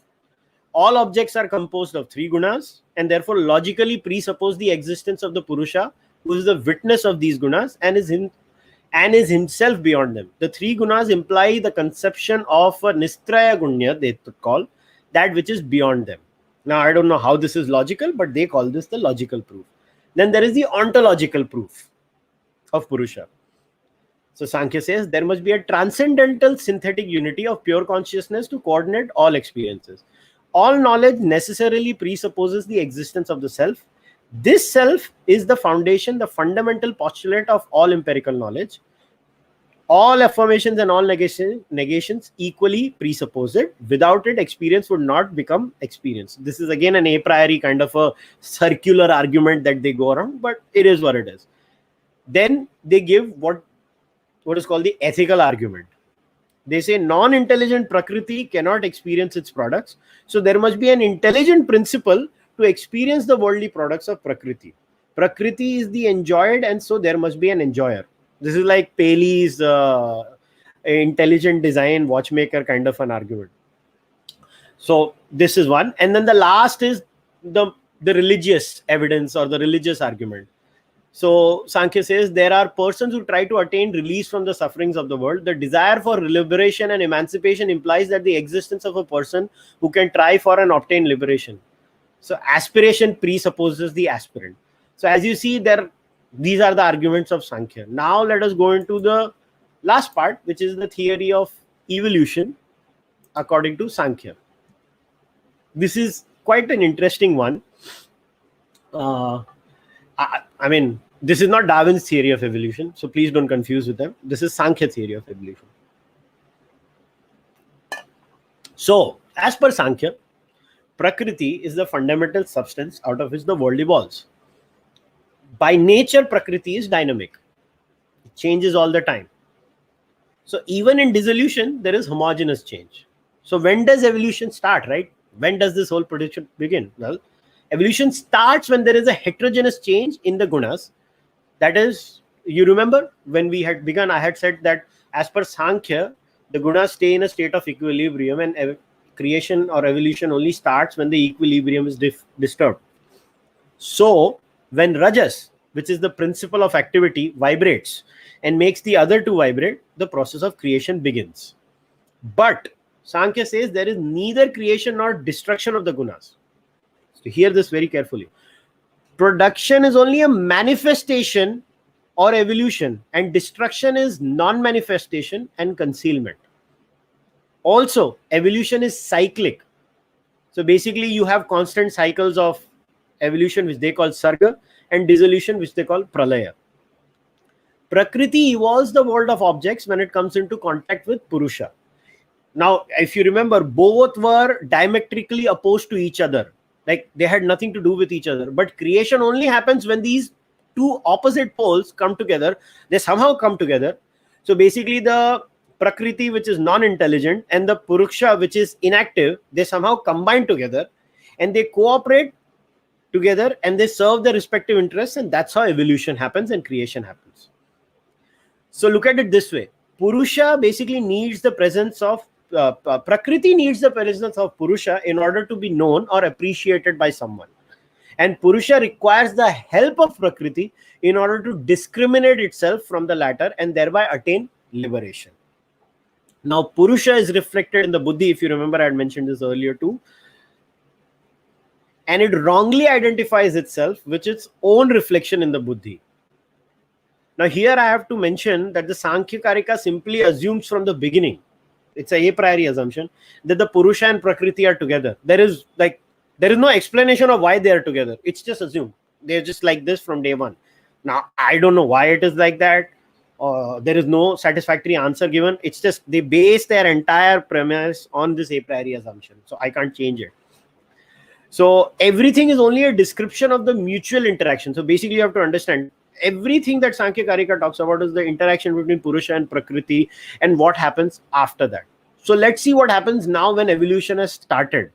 All objects are composed of three gunas and therefore logically presuppose the existence of the Puruṣa, who is the witness of these gunas and is himself beyond them. The three gunas imply the conception of a Nistraya Gunya, they call that which is beyond them. Now, I don't know how this is logical, but they call this the logical proof. Then there is the ontological proof of Puruṣa. So Sāṃkhya says there must be a transcendental synthetic unity of pure consciousness to coordinate all experiences. All knowledge necessarily presupposes the existence of the self. This self is the foundation, the fundamental postulate of all empirical knowledge. All affirmations and all negations equally presuppose it. Without it, experience would not become experience. This is again an a priori kind of a circular argument that they go around, but it is what it is. Then they give what is called the ethical argument. They say non-intelligent Prakriti cannot experience its products. So there must be an intelligent principle to experience the worldly products of Prakriti. Prakriti is the enjoyed, and so there must be an enjoyer. This is like Paley's intelligent design watchmaker kind of an argument. So this is one. And then the last is the religious evidence or the religious argument. So Sāṃkhya says there are persons who try to attain release from the sufferings of the world. The desire for liberation and emancipation implies that the existence of a person who can try for and obtain liberation. So aspiration presupposes the aspirant. So as you see, these are the arguments of Sāṃkhya. Now let us go into the last part, which is the theory of evolution according to Sāṃkhya. This is quite an interesting one. I mean, this is not Darwin's theory of evolution, so please don't confuse with them. This is Sāṃkhya theory of evolution. So, as per Sāṃkhya, Prakriti is the fundamental substance out of which the world evolves. By nature, Prakriti is dynamic. It changes all the time. So, even in dissolution, there is homogeneous change. So, when does evolution start, right? When does this whole prediction begin? Well, evolution starts when there is a heterogeneous change in the gunas. That is, you remember when we had begun, I had said that as per Sāṃkhya, the gunas stay in a state of equilibrium and creation or evolution only starts when the equilibrium is disturbed. So, when Rajas, which is the principle of activity, vibrates and makes the other two vibrate, the process of creation begins. But Sāṃkhya says there is neither creation nor destruction of the gunas. So hear this very carefully. Production is only a manifestation or evolution, and destruction is non-manifestation and concealment. Also, evolution is cyclic. So basically, you have constant cycles of evolution, which they call sarga, and dissolution, which they call pralaya. Prakriti evolves the world of objects when it comes into contact with Puruṣa. Now, if you remember, both were diametrically opposed to each other. Like they had nothing to do with each other. But creation only happens when these two opposite poles come together. They somehow come together. So basically the Prakriti, which is non-intelligent, and the Puruṣa, which is inactive, they somehow combine together and they cooperate together and they serve their respective interests, and that's how evolution happens and creation happens. So look at it this way. Puruṣa basically needs the presence of Prakriti needs the presence of Puruṣa in order to be known or appreciated by someone. And Puruṣa requires the help of Prakriti in order to discriminate itself from the latter and thereby attain liberation. Now, Puruṣa is reflected in the Buddhi, if you remember, I had mentioned this earlier too. And it wrongly identifies itself with its own reflection in the Buddhi. Now, here I have to mention that the Sāṃkhya Karika simply assumes from the beginning, it's a priori assumption, that the Puruṣa and Prakriti are together. There is no explanation of why they are together. It's just assumed. They're just like this from day one. Now, I don't know why it is like that. There is no satisfactory answer given. It's just they base their entire premise on this a priori assumption. So I can't change it. So everything is only a description of the mutual interaction. So basically you have to understand everything that Sāṃkhya Karika talks about is the interaction between Puruṣa and Prakriti and what happens after that. So let's see what happens now when evolution has started.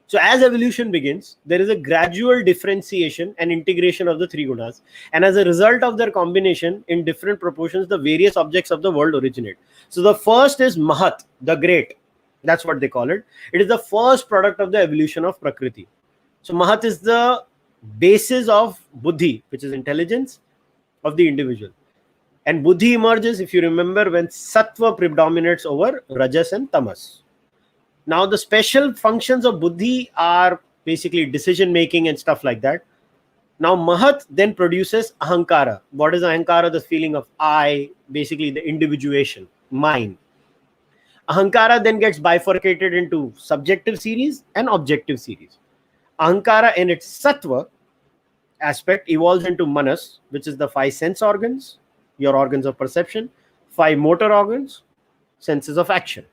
So as evolution begins, there is a gradual differentiation and integration of the three gunas. And as a result of their combination in different proportions, the various objects of the world originate. So the first is Mahat, the great. That's what they call it. It is the first product of the evolution of Prakriti. So Mahat is the basis of Buddhi, which is intelligence of the individual. And Buddhi emerges, if you remember, when Sattva predominates over Rajas and Tamas. Now, the special functions of Buddhi are basically decision making and stuff like that. Now, Mahat then produces Ahankara. What is Ahankara? The feeling of I, basically the individuation, mine. Ahankara then gets bifurcated into subjective series and objective series. Ahankara in its Sattva aspect evolves into Manas, which is the 5 sense organs, your organs of perception, 5 motor organs, senses of action.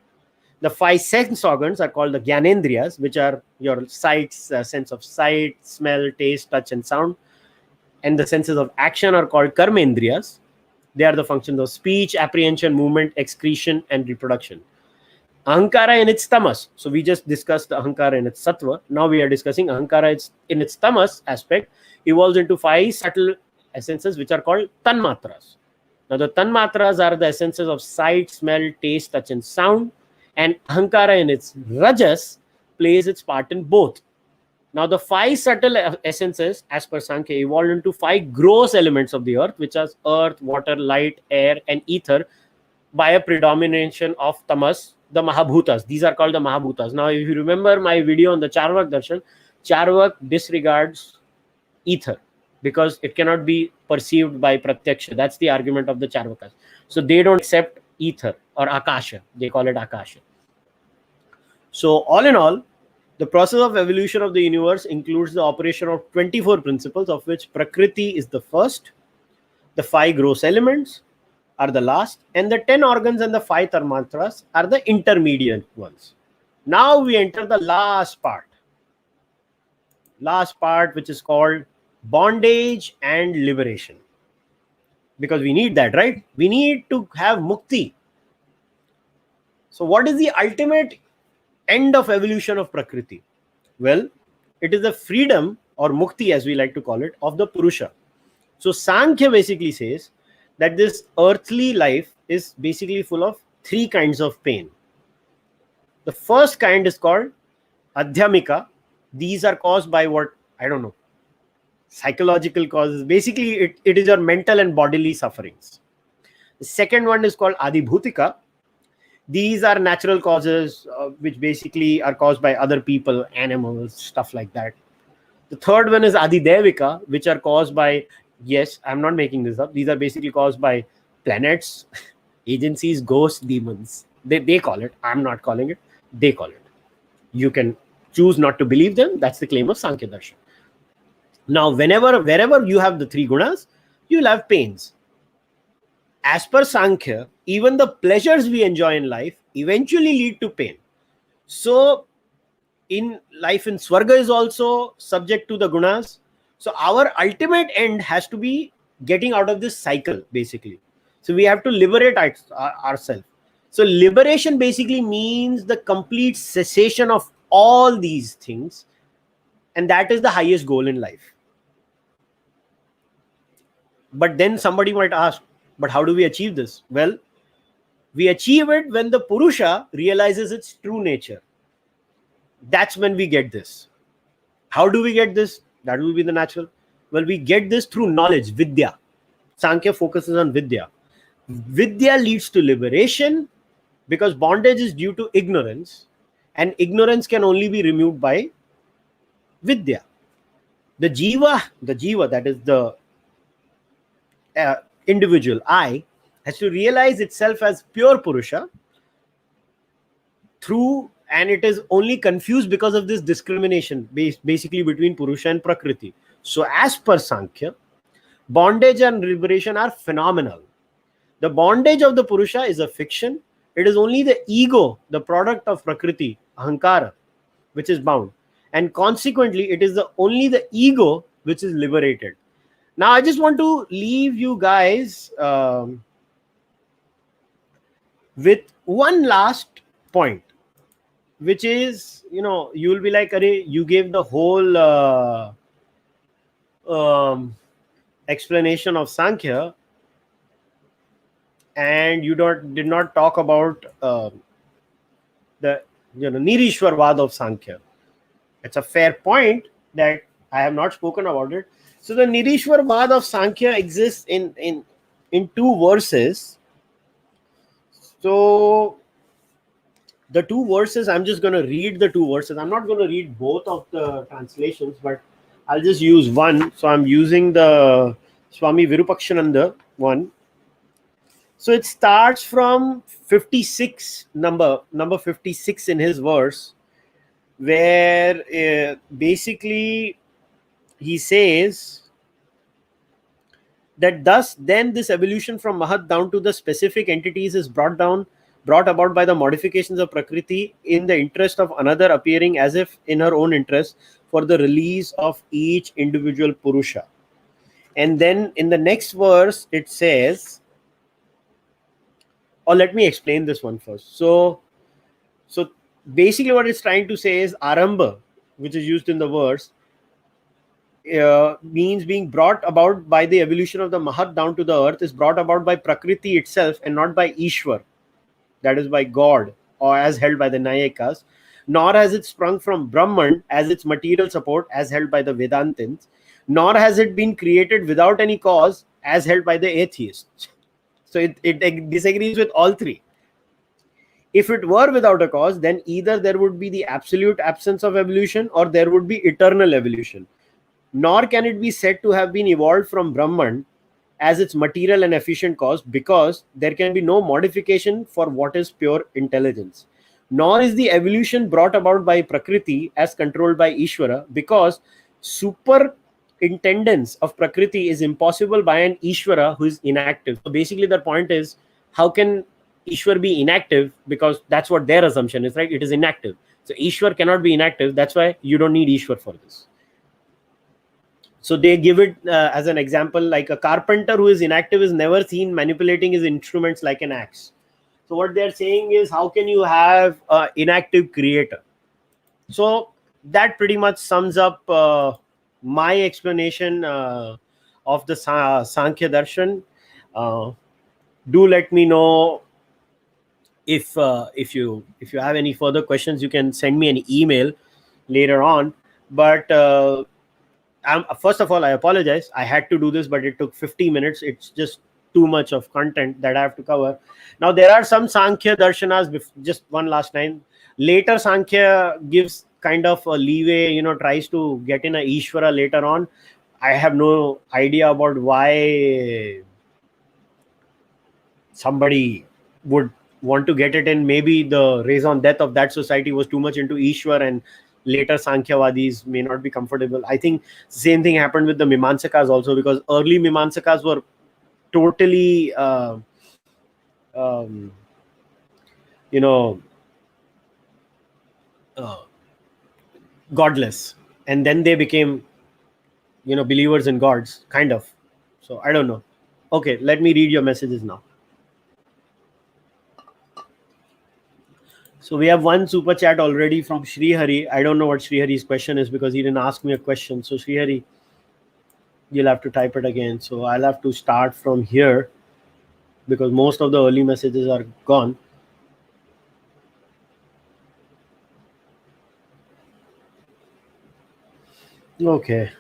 The 5 sense organs are called the Gyanendriyas, which are your sights, sense of sight, smell, taste, touch, and sound. And the senses of action are called Karmendriyas. They are the functions of speech, apprehension, movement, excretion, and reproduction. Ahankara in its tamas. So we just discussed Ahankara in its sattva. Now we are discussing Ahankara in its tamas aspect evolves into 5 subtle essences which are called tanmatras. Now the tanmatras are the essences of sight, smell, taste, touch, and sound. And Ahankara in its rajas plays its part in both. Now the 5 subtle essences as per Samkhya evolved into 5 gross elements of the earth, which are earth, water, light, air, and ether by a predomination of tamas, the Mahabhutas. These are called the Mahabhutas. Now if you remember my video on the Charvak Darshan, Charvak disregards ether because it cannot be perceived by Pratyakṣa. That's the argument of the Charvakas. So they don't accept ether or Akasha. They call it Akasha. So all in all, the process of evolution of the universe includes the operation of 24 principles, of which Prakriti is the first, the 5 gross elements are the last, and the 10 organs and the 5 tanmatras are the intermediate ones. Now we enter the last part, which is called bondage and liberation. Because we need that, right? We need to have mukti. So what is the ultimate end of evolution of Prakriti? Well, it is the freedom or mukti, as we like to call it, of the Puruṣa. So Samkhya basically says that this earthly life is basically full of 3 kinds of pain. The first kind is called adhyamika. These are caused by what? I don't know. Psychological causes. Basically, it is your mental and bodily sufferings. The second one is called adibhutika. These are natural causes which basically are caused by other people, animals, stuff like that. The third one is adidevika, which are caused by, yes, I'm not making this up. These are basically caused by planets, agencies, ghosts, demons. They call it. I'm not calling it. They call it. You can choose not to believe them. That's the claim of Samkhya Darshana. Now, wherever you have the 3 gunas, you'll have pains. as per Samkhya, even the pleasures we enjoy in life eventually lead to pain. So in life in Swarga is also subject to the gunas. So our ultimate end has to be getting out of this cycle, basically. So we have to liberate ourselves. So liberation basically means the complete cessation of all these things. And that is the highest goal in life. But then somebody might ask, but how do we achieve this? Well, we achieve it when the Puruṣa realizes its true nature. That's when we get this. How do we get this? That will be the natural. Well, we get this through knowledge, Vidya. Samkhya focuses on Vidya. Vidya leads to liberation because bondage is due to ignorance, and ignorance can only be removed by Vidya. The jiva, that is the individual I, has to realize itself as pure Puruṣa through, and it is only confused because of this discrimination basically between Puruṣa and Prakriti. So as per Samkhya, bondage and liberation are phenomenal. The bondage of the Puruṣa is a fiction. It is only the ego, the product of Prakriti, Ahankara, which is bound. And consequently, it is only the ego which is liberated. Now, I just want to leave you guys with one last point, which is, you will be like, Arey, you gave the whole explanation of Samkhya, and you did not talk about the Nirishvaravada of Samkhya. It's a fair point that I have not spoken about it. So the Nirishvaravada of Samkhya exists in two verses. So the two verses, I'm just going to read the two verses. I'm not going to read both of the translations, but I'll just use one. So I'm using the Swami Virupakshananda one. So it starts from 56, number 56 in his verse, where basically he says that thus then this evolution from Mahat down to the specific entities is brought about by the modifications of Prakriti in the interest of another appearing as if in her own interest for the release of each individual Puruṣa. And then in the next verse it says, or let me explain this one first. So basically what it's trying to say is Arambha, which is used in the verse, means being brought about by the evolution of the Mahat down to the earth is brought about by Prakriti itself and not by Ishwar, that is by God, or as held by the Nayakas, nor has it sprung from Brahman as its material support as held by the Vedantins, nor has it been created without any cause as held by the atheists. So it disagrees with all three. If it were without a cause, then either there would be the absolute absence of evolution or there would be eternal evolution. Nor can it be said to have been evolved from Brahman as its material and efficient cause, because there can be no modification for what is pure intelligence. Nor is the evolution brought about by Prakriti as controlled by Ishvara, because superintendence of Prakriti is impossible by an Ishvara who is inactive. So basically the point is, how can Ishwar be inactive? Because that's what their assumption is, right? It is inactive. So Ishwar cannot be inactive. That's why you don't need Ishwar for this. So they give it as an example, like a carpenter who is inactive is never seen manipulating his instruments like an axe. So what they're saying is, how can you have an inactive creator? So that pretty much sums up my explanation of the Sāṃkhya Darshan. Do let me know if you have any further questions. You can send me an email later on. But first of all, I apologize. I had to do this, but it took 50 minutes. It's just too much of content that I have to cover. Now, there are some Sāṃkhya Darshanas, just one last line. Later, Sāṃkhya gives kind of a leeway, tries to get in a Ishvara later on. I have no idea about why somebody would want to get it in. Maybe the raison d'etre of that society was too much into Ishwar, and later Sankhyavadis may not be comfortable. I think same thing happened with the Mimamsakas also, because early Mimamsakas were totally um, you know, uh, godless, and then they became, believers in gods, kind of. So I don't know. Okay, let me read your messages now. So we have one super chat already from Sri Hari. I don't know what Sri Hari's question is because he didn't ask me a question. So Sri Hari, you'll have to type it again. So I'll have to start from here because most of the early messages are gone. Okay.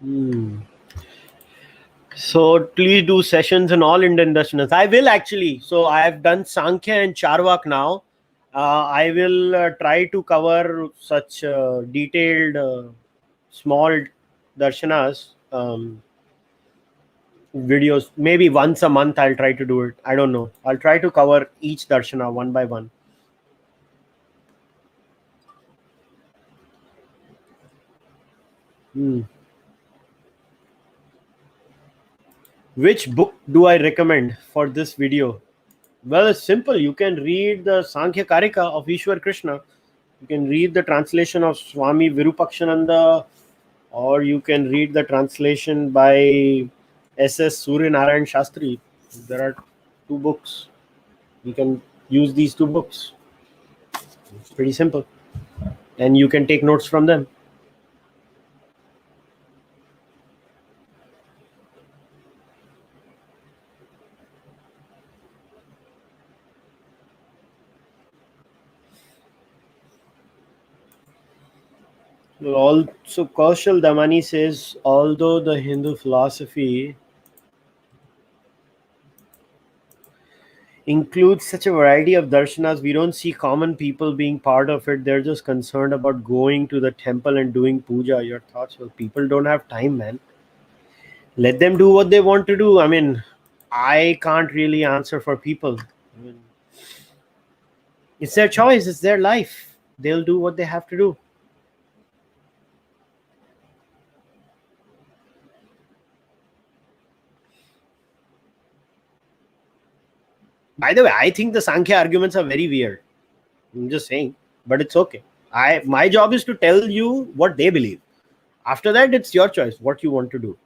Hmm. So please do sessions in all Indian darshanas. I will actually. So I have done Sāṃkhya and Charvak now. I will try to cover such detailed, small darshanas videos. Maybe once a month I'll try to do it. I don't know. I'll try to cover each darshana one by one. Hmm. Which book do I recommend for this video? Well, it's simple. You can read the Sankhya Karika of Ishwar Krishna. You can read the translation of Swami Virupakshananda, or you can read the translation by S.S. Surya Narayan Shastri. There are two books. You can use these two books. It's pretty simple. And you can take notes from them. Also, Kaushal Damani says, although the Hindu philosophy includes such a variety of darshanas, we don't see common people being part of it. They're just concerned about going to the temple and doing puja. Your thoughts? Well, people don't have time, man. Let them do what they want to do. I mean, I can't really answer for people. I mean, it's their choice, it's their life. They'll do what they have to do. By the way, I think the Sankhya arguments are very weird. I'm just saying, but it's okay. My job is to tell you what they believe. After that, it's your choice what you want to do.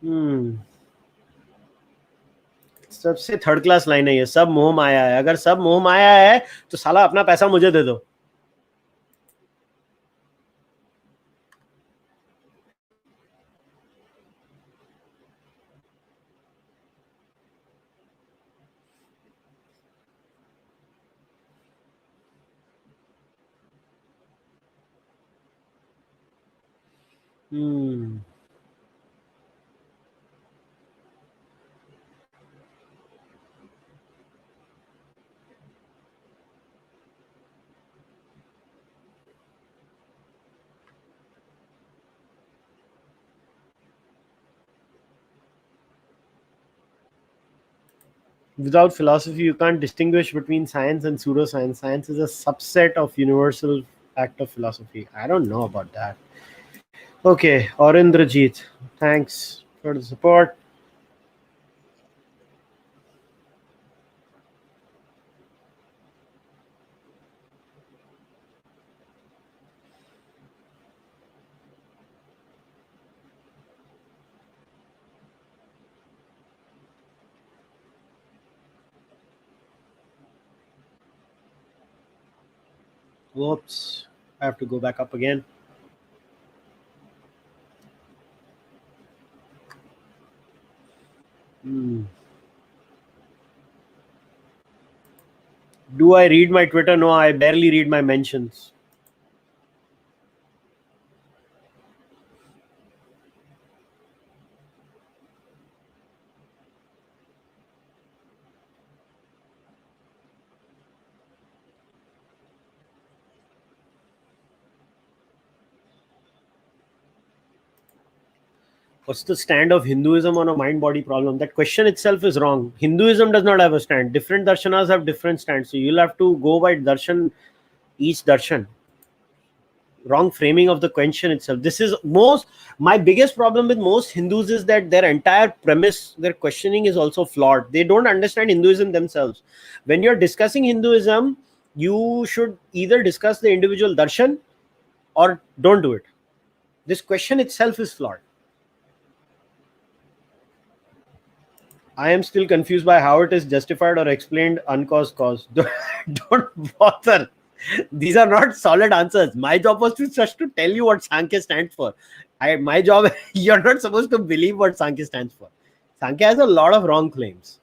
Hmm. सबसे third class line है ये, सब मोह माया है। अगर सब मोह माया है तो साला अपना पैसा मुझे दे दो। Hmm. Without philosophy, you can't distinguish between science and pseudoscience. Science is a subset of universal act of philosophy. I don't know about that. Okay, Aurindrajit, thanks for the support. Whoops, I have to go back up again. Hmm. Do I read my Twitter? No, I barely read my mentions. What's the stand of Hinduism on a mind-body problem? That question itself is wrong. Hinduism does not have a stand. Different darshanas have different stands. So you'll have to go by darshan, each darshan. Wrong framing of the question itself. This is my biggest problem with most Hindus is that their entire premise, their questioning is also flawed. They don't understand Hinduism themselves. When you're discussing Hinduism, you should either discuss the individual darshan or don't do it. This question itself is flawed. I am still confused by how it is justified or explained uncaused cause. Don't bother. These are not solid answers. My job was just to tell you what Samkhya stands for. My job, you're not supposed to believe what Samkhya stands for. Samkhya has a lot of wrong claims.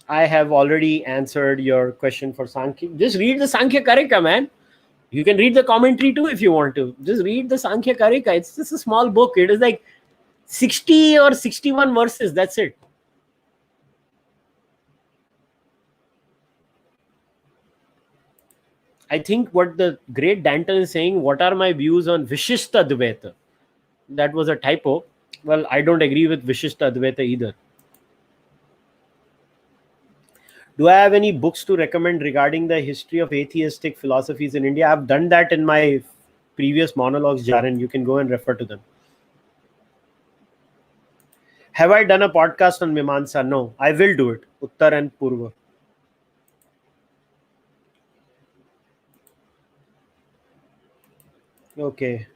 I have already answered your question for Samkhya. Just read the Samkhya Karika, man. You can read the commentary too if you want to. Just read the Samkhya Karika. It's just a small book. It is like 60 or 61 verses. That's it. I think what the great Danton is saying, what are my views on Vishishta Advaita? That was a typo. Well, I don't agree with Vishishta Advaita either. Do I have any books to recommend regarding the history of atheistic philosophies in India? I've done that in my previous monologues, Jaren. You can go and refer to them. Have I done a podcast on Mimamsa? No, I will do it. Uttar and Purva. Okay.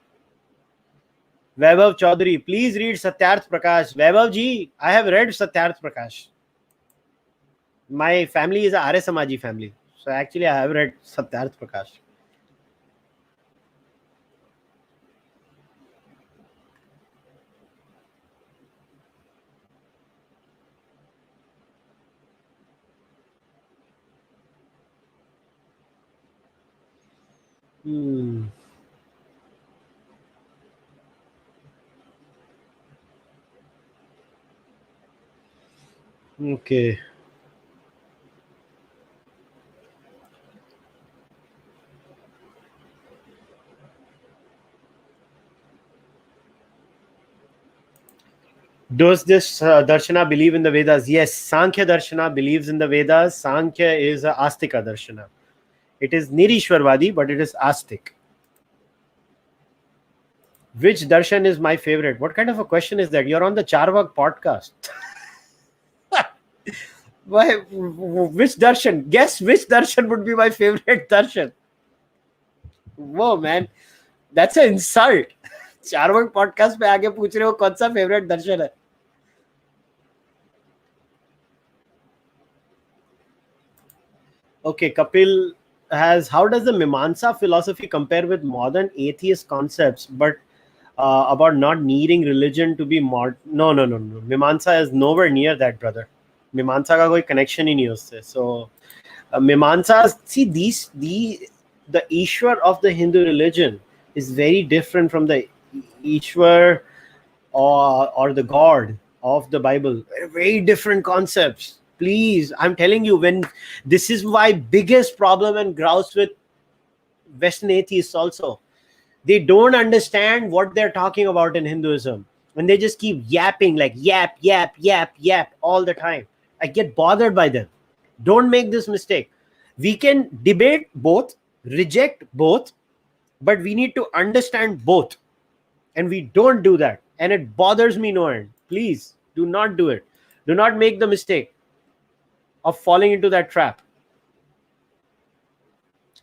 Vaibhav Chaudhary, please read Satyarth Prakash. Vaibhav ji, I have read Satyarth Prakash. My family is a Arya Samaji family. So actually I have read Satyarth Prakash. Okay. Does this Darshana believe in the Vedas? Yes, Sāṃkhya Darshana believes in the Vedas. Sāṃkhya is a Astika Darshana. It is Nirishvaravadi, but it is Astik. Which darshan is my favorite? What kind of a question is that? You're on the Charvak podcast. Why? Which darshan? Guess which darshan would be my favorite darshan? Whoa, man. That's an insult. Charvak podcast पे आगे पूछ रहे हो कौन सा favorite darshan है? Okay, Kapil has, how does the Mimamsa philosophy compare with modern atheist concepts, but about not needing religion to be no. Mimamsa is nowhere near that, brother. Mimamsa का कोई connection ही नहीं उससे. So Mimamsa, see, the Ishwar of the Hindu religion is very different from the Ishwar or the God of the Bible. Very different concepts. Please, I'm telling you, when this is my biggest problem and grouse with Western atheists also. They don't understand what they're talking about in Hinduism. And they just keep yapping, like yap all the time. I get bothered by them. Don't make this mistake. We can debate both, reject both, but we need to understand both. And we don't do that. And it bothers me no end. Please, do not do it. Do not make the mistake of falling into that trap.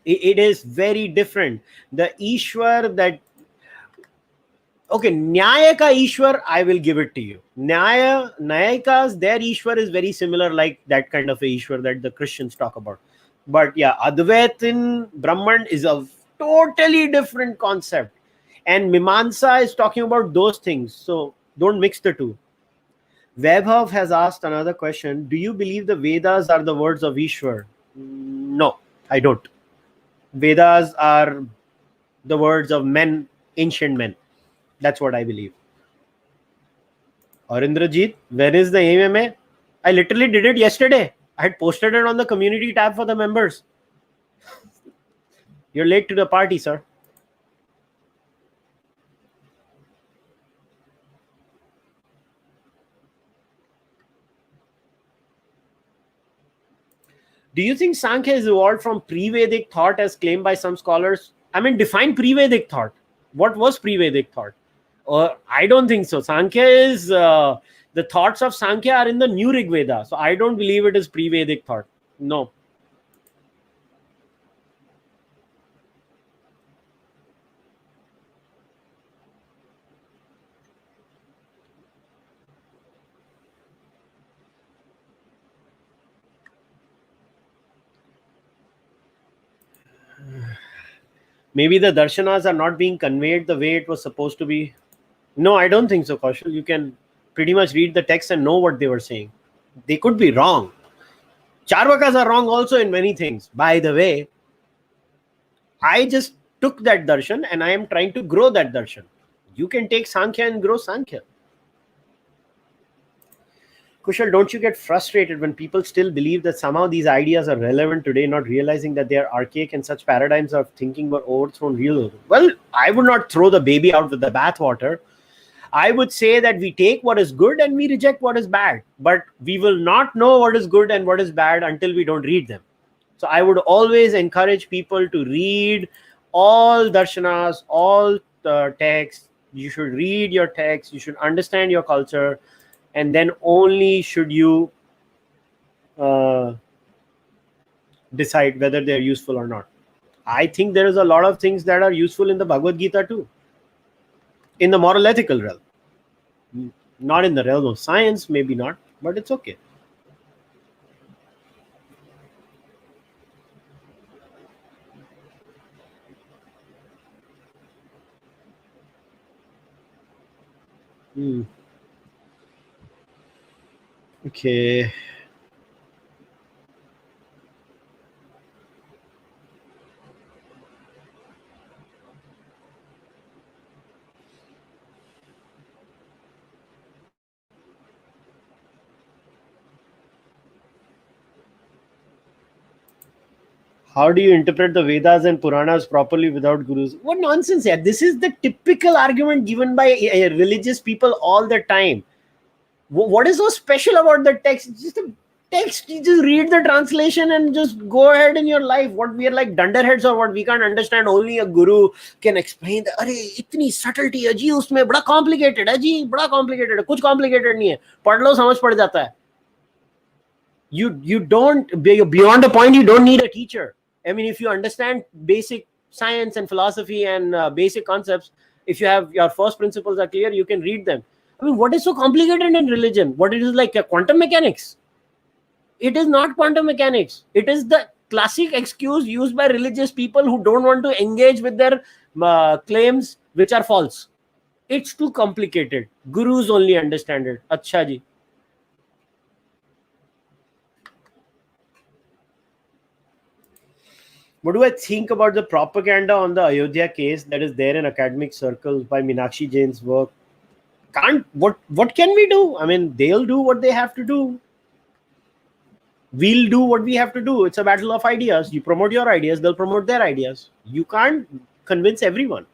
It is very different. The Ishwar that, okay, Nyaya ka Ishwar, I will give it to you. Nyayikas, their Ishwar is very similar, like that kind of a Ishwar that the Christians talk about. But yeah, Advaitin Brahman is a totally different concept. And Mimamsa is talking about those things. So don't mix the two. Vaibhav has asked another question. Do you believe the Vedas are the words of Ishwar? No, I don't. Vedas are the words of men, ancient men. That's what I believe. Arindrajit, when is the AMA? I literally did it yesterday. I had posted it on the community tab for the members. You're late to the party, sir. Do you think Sankhya is evolved from pre-Vedic thought as claimed by some scholars? I mean, define pre-Vedic thought. What was pre-Vedic thought? I don't think so. Sankhya is the thoughts of Sankhya are in the new Rig Veda. So I don't believe it is pre-Vedic thought. No. Maybe the darshanas are not being conveyed the way it was supposed to be. No, I don't think so, Kaushal. You can pretty much read the text and know what they were saying. They could be wrong. Charvakas are wrong also in many things. By the way, I just took that darshan and I am trying to grow that darshan. You can take Sankhya and grow Sankhya. Kushal, don't you get frustrated when people still believe that somehow these ideas are relevant today, not realizing that they are archaic and such paradigms of thinking were overthrown real? Well, I would not throw the baby out with the bathwater. I would say that we take what is good and we reject what is bad. But we will not know what is good and what is bad until we don't read them. So I would always encourage people to read all darshanas, all texts. You should read your text. You should understand your culture. And then only should you decide whether they're useful or not. I think there is a lot of things that are useful in the Bhagavad Gita too. In the moral ethical realm. Not in the realm of science, maybe not, but it's okay. Okay. How do you interpret the Vedas and Puranas properly without gurus? What nonsense, yeah. This is the typical argument given by religious people all the time. What is so special about the text? It's just a text. You just read the translation and just go ahead in your life. What we are like dunderheads or what? We can't understand. Only a guru can explain. Arey, itni subtlety है जी उसमें बड़ा complicated है जी बड़ा complicated है कुछ complicated नहीं है पढ़ लो समझ पड़ जाता है. You don't beyond a point. You don't need a teacher. I mean, if you understand basic science and philosophy and basic concepts, if you have your first principles are clear, you can read them. I mean, what is so complicated in religion? What it is like quantum mechanics? It is not quantum mechanics. It is the classic excuse used by religious people who don't want to engage with their claims which are false. It's too complicated. Gurus only understand it. Acha ji. What do I think about the propaganda on the Ayodhya case that is there in academic circles by Meenakshi Jain's work? What can we do? I mean, they'll do what they have to do. We'll do what we have to do. It's a battle of ideas. You promote your ideas, they'll promote their ideas. You can't convince everyone.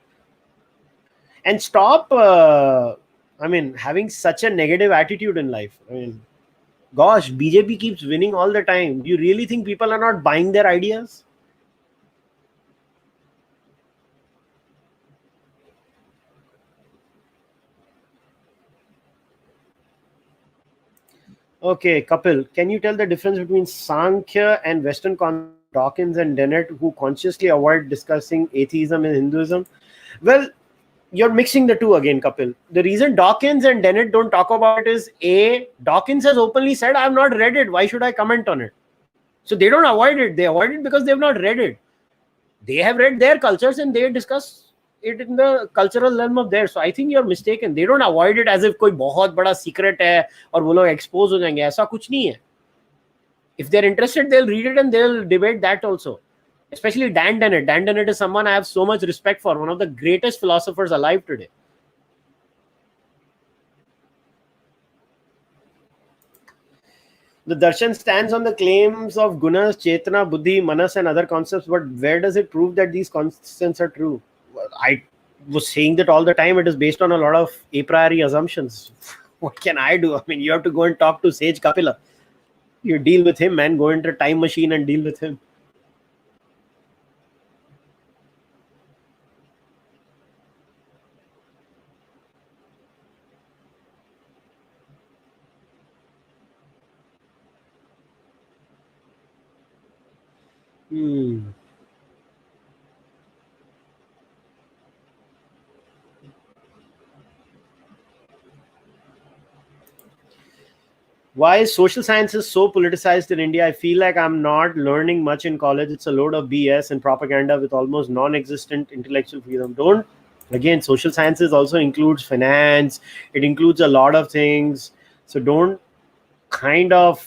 And stop, having such a negative attitude in life. I mean, gosh, BJP keeps winning all the time. Do you really think people are not buying their ideas? Okay, Kapil, can you tell the difference between Sāṃkhya and Western Dawkins and Dennett, who consciously avoid discussing atheism and Hinduism? Well, you're mixing the two again, Kapil. The reason Dawkins and Dennett don't talk about it is Dawkins has openly said, I've not read it. Why should I comment on it? So they don't avoid it. They avoid it because they've not read it. They have read their cultures and they discuss it in the cultural realm of theirs. So I think you're mistaken. They don't avoid it as if कोई बहुत बड़ा secret है और वो लोग expose हो जाएंगे. ऐसा कुछ नहीं है. If they're interested, they'll read it and they'll debate that also. Especially Dan Dennett. Dan Dennett is someone I have so much respect for. One of the greatest philosophers alive today. The darshan stands on the claims of gunas, chetana, buddhi, manas, and other concepts, but where does it prove that these constants are true? Well, I was saying that all the time. It is based on a lot of a priori assumptions. What can I do? I mean, you have to go and talk to Sage Kapila. You deal with him, man. Go into a time machine and deal with him. Hmm. Why is social sciences so politicized in India? I feel like I'm not learning much in college. It's a load of BS and propaganda with almost non-existent intellectual freedom. Don't Again, social sciences also includes finance. It includes a lot of things. So don't kind of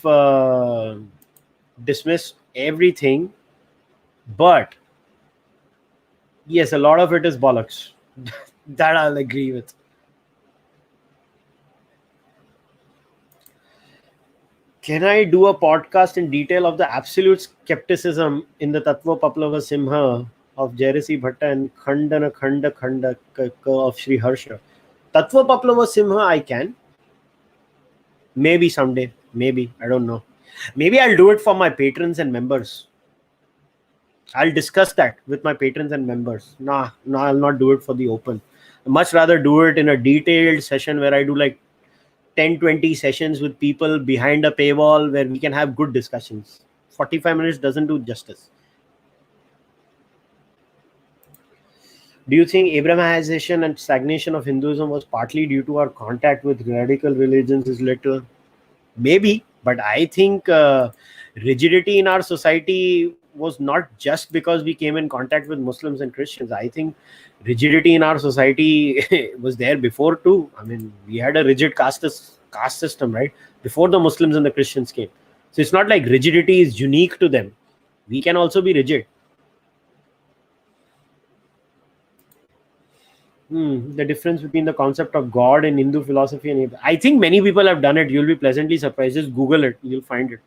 dismiss everything. But yes, a lot of it is bollocks. That I'll agree with. Can I do a podcast in detail of the absolute skepticism in the Tattva Paplava Simha of Jairasi Bhatta and Khandana Khanda Khanda of Sri Harsha? Tattva Paplava Simha, I can. Maybe someday. Maybe. I don't know. Maybe I'll do it for my patrons and members. I'll discuss that with my patrons and members. Nah, no, I'll not do it for the open. I'd much rather do it in a detailed session where I do like 10-20 sessions with people behind a paywall where we can have good discussions. 45 minutes doesn't do justice. Do you think Abrahamization and stagnation of Hinduism was partly due to our contact with radical religions is led to? Maybe, but I think rigidity in our society was not just because we came in contact with Muslims and Christians. I think rigidity in our society was there before too. I mean, we had a rigid caste system, right? Before the Muslims and the Christians came. So it's not like rigidity is unique to them. We can also be rigid. The difference between the concept of God in Hindu philosophy and I think many people have done it. You'll be pleasantly surprised. Just Google it. You'll find it.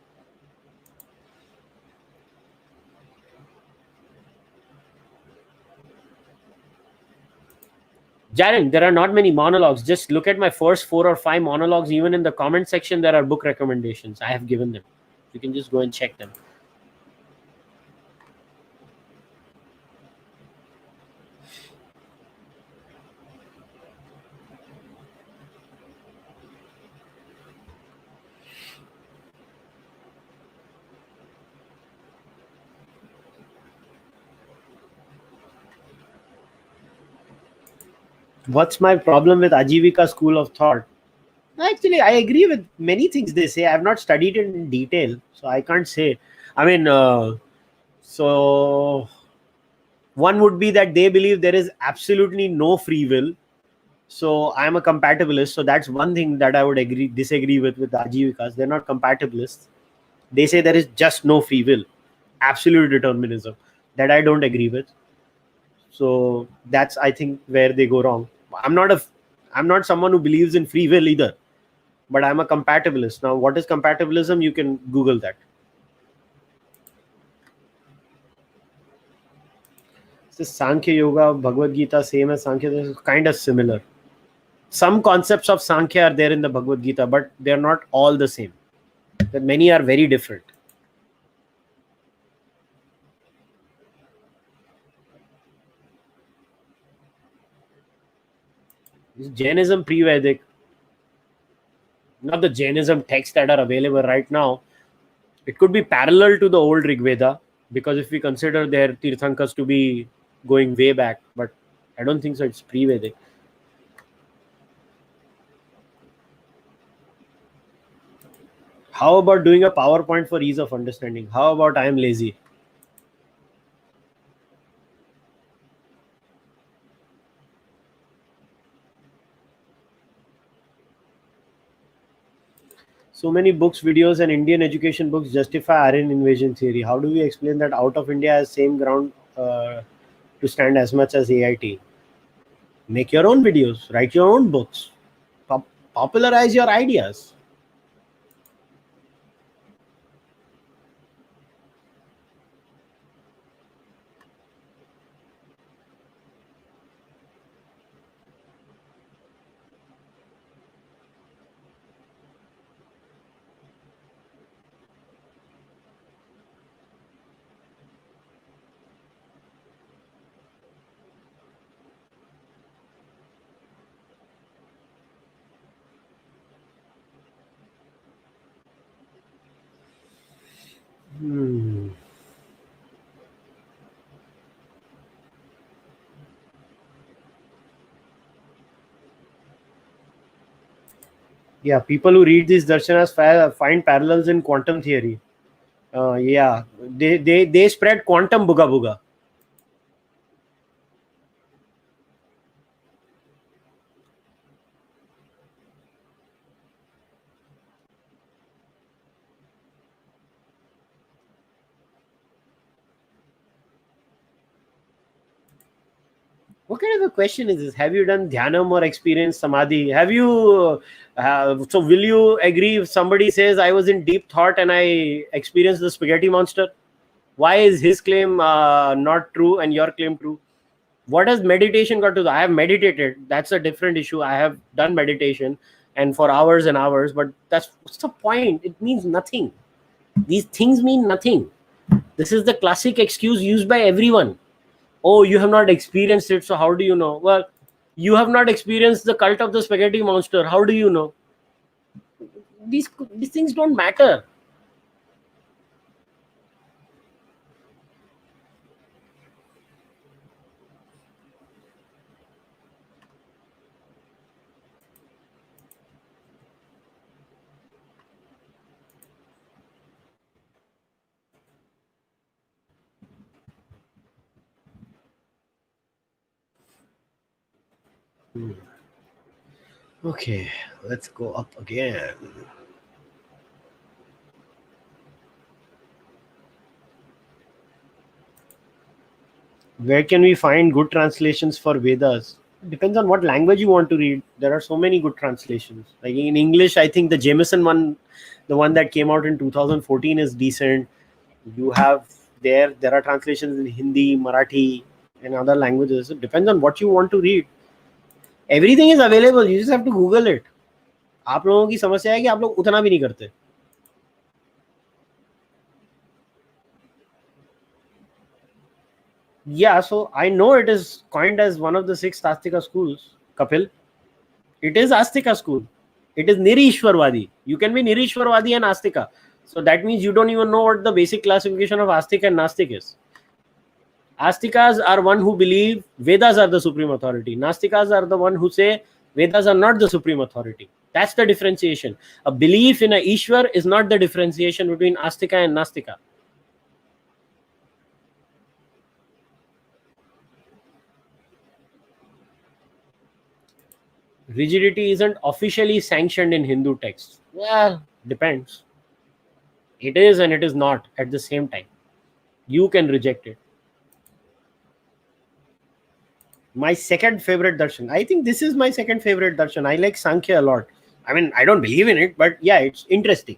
Jaren, there are not many monologues. Just look at my first 4 or 5 monologues. Even in the comment section, there are book recommendations. I have given them. You can just go and check them. What's my problem with Ajivika school of thought? Actually, I agree with many things they say. I have not studied it in detail, so I can't say. I mean, so one would be that they believe there is absolutely no free will. So I'm a compatibilist. So that's one thing that I would disagree with Ajivikas. They're not compatibilists. They say there is just no free will, absolute determinism. That I don't agree with. So that's, I think, where they go wrong. I'm not someone who believes in free will either, but I'm a compatibilist. Now, what is compatibilism? You can Google that. Is Sankhya Yoga, Bhagavad Gita same as Sankhya? They're kind of similar. Some concepts of Sankhya are there in the Bhagavad Gita, but they're not all the same. Many are very different. Is Jainism pre-Vedic? Not the Jainism texts that are available right now. It could be parallel to the old Rig Veda, because if we consider their Tirthankas to be going way back, but I don't think so. It's pre-Vedic. How about doing a PowerPoint for ease of understanding? How about I am lazy? So many books, videos, and Indian education books justify Aryan invasion theory. How do we explain that out of India has same ground to stand as much as AIT? Make your own videos, write your own books, popularize your ideas. Yeah, people who read these darshanas find parallels in quantum theory. Yeah, they spread quantum booga booga. What kind of a question is this? Have you done dhyanam or experienced samadhi? Have you? So, will you agree if somebody says I was in deep thought and I experienced the spaghetti monster? Why is his claim not true and your claim true? What has meditation got to do? I have meditated. That's a different issue. I have done meditation and for hours and hours, but what's the point? It means nothing. These things mean nothing. This is the classic excuse used by everyone. Oh, you have not experienced it, so how do you know? Well, you have not experienced the cult of the spaghetti monster. How do you know? These things don't matter. Okay, let's go up again. Where can we find good translations for Vedas? Depends on what language you want to read. There are so many good translations. Like in English, I think the Jameson one, the one that came out in 2014, is decent. You have there are translations in Hindi, Marathi, and other languages. It depends on what you want to read. Everything is available. You just have to Google it. आप लोगों की समस्या है कि आप लोग उतना भी नहीं करते. Yeah, so I know it is coined as one of the 6 Astika schools, Kapil. It is Astika school. It is Nirishvaravadi. You can be Nirishvaravadi and Astika. So that means you don't even know what the basic classification of Astika and Nastik is. Astikas are one who believe Vedas are the supreme authority. Nastikas are the one who say Vedas are not the supreme authority. That's the differentiation. A belief in a Ishwar is not the differentiation between Astika and Nastika. Rigidity isn't officially sanctioned in Hindu texts. Well, depends. It is and it is not at the same time. You can reject it. My second favorite darshan. I think this is my second favorite darshan. I like Sāṃkhya a lot. I mean, I don't believe in it, but yeah, it's interesting.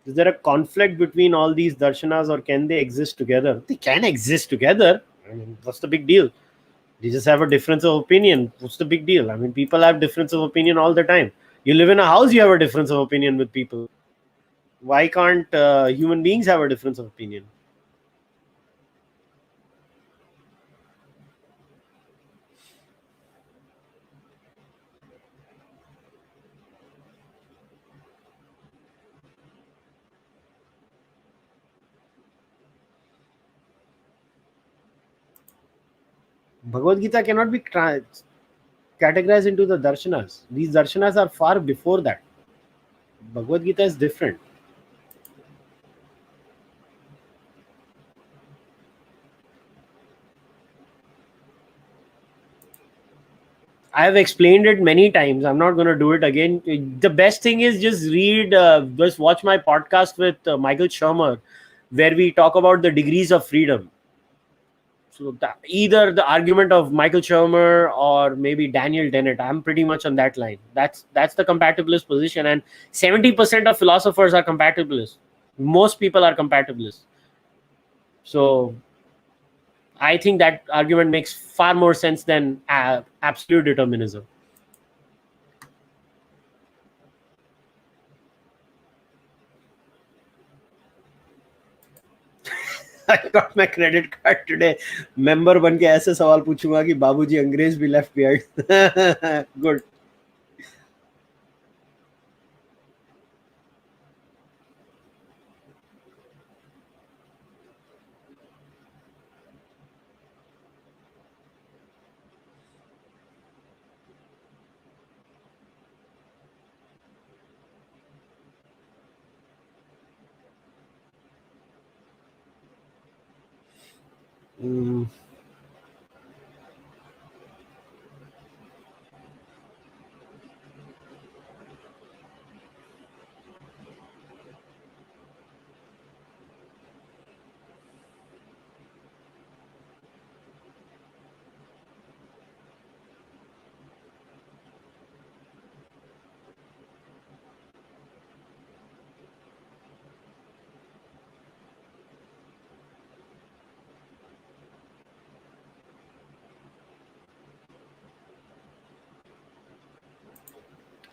Is there a conflict between all these darshanas or can they exist together? They can exist together. I mean, what's the big deal? They just have a difference of opinion. What's the big deal? I mean, people have difference of opinion all the time. You live in a house, you have a difference of opinion with people. Why can't human beings have a difference of opinion? Bhagavad Gita cannot be categorized into the darshanas. These darshanas are far before that. Bhagavad Gita is different. I have explained it many times. I'm not going to do it again. The best thing is just watch my podcast with Michael Shermer, where we talk about the degrees of freedom. So either the argument of Michael Shermer or maybe Daniel Dennett, I'm pretty much on that line. That's the compatibilist position, and 70% of philosophers are compatibilists. Most people are compatibilists. So I think that argument makes far more sense than absolute determinism. I got my credit card today. Member बन के ऐसे सवाल पूछूंगा कि बाबूजी अंग्रेज भी left behind. Good. Mm,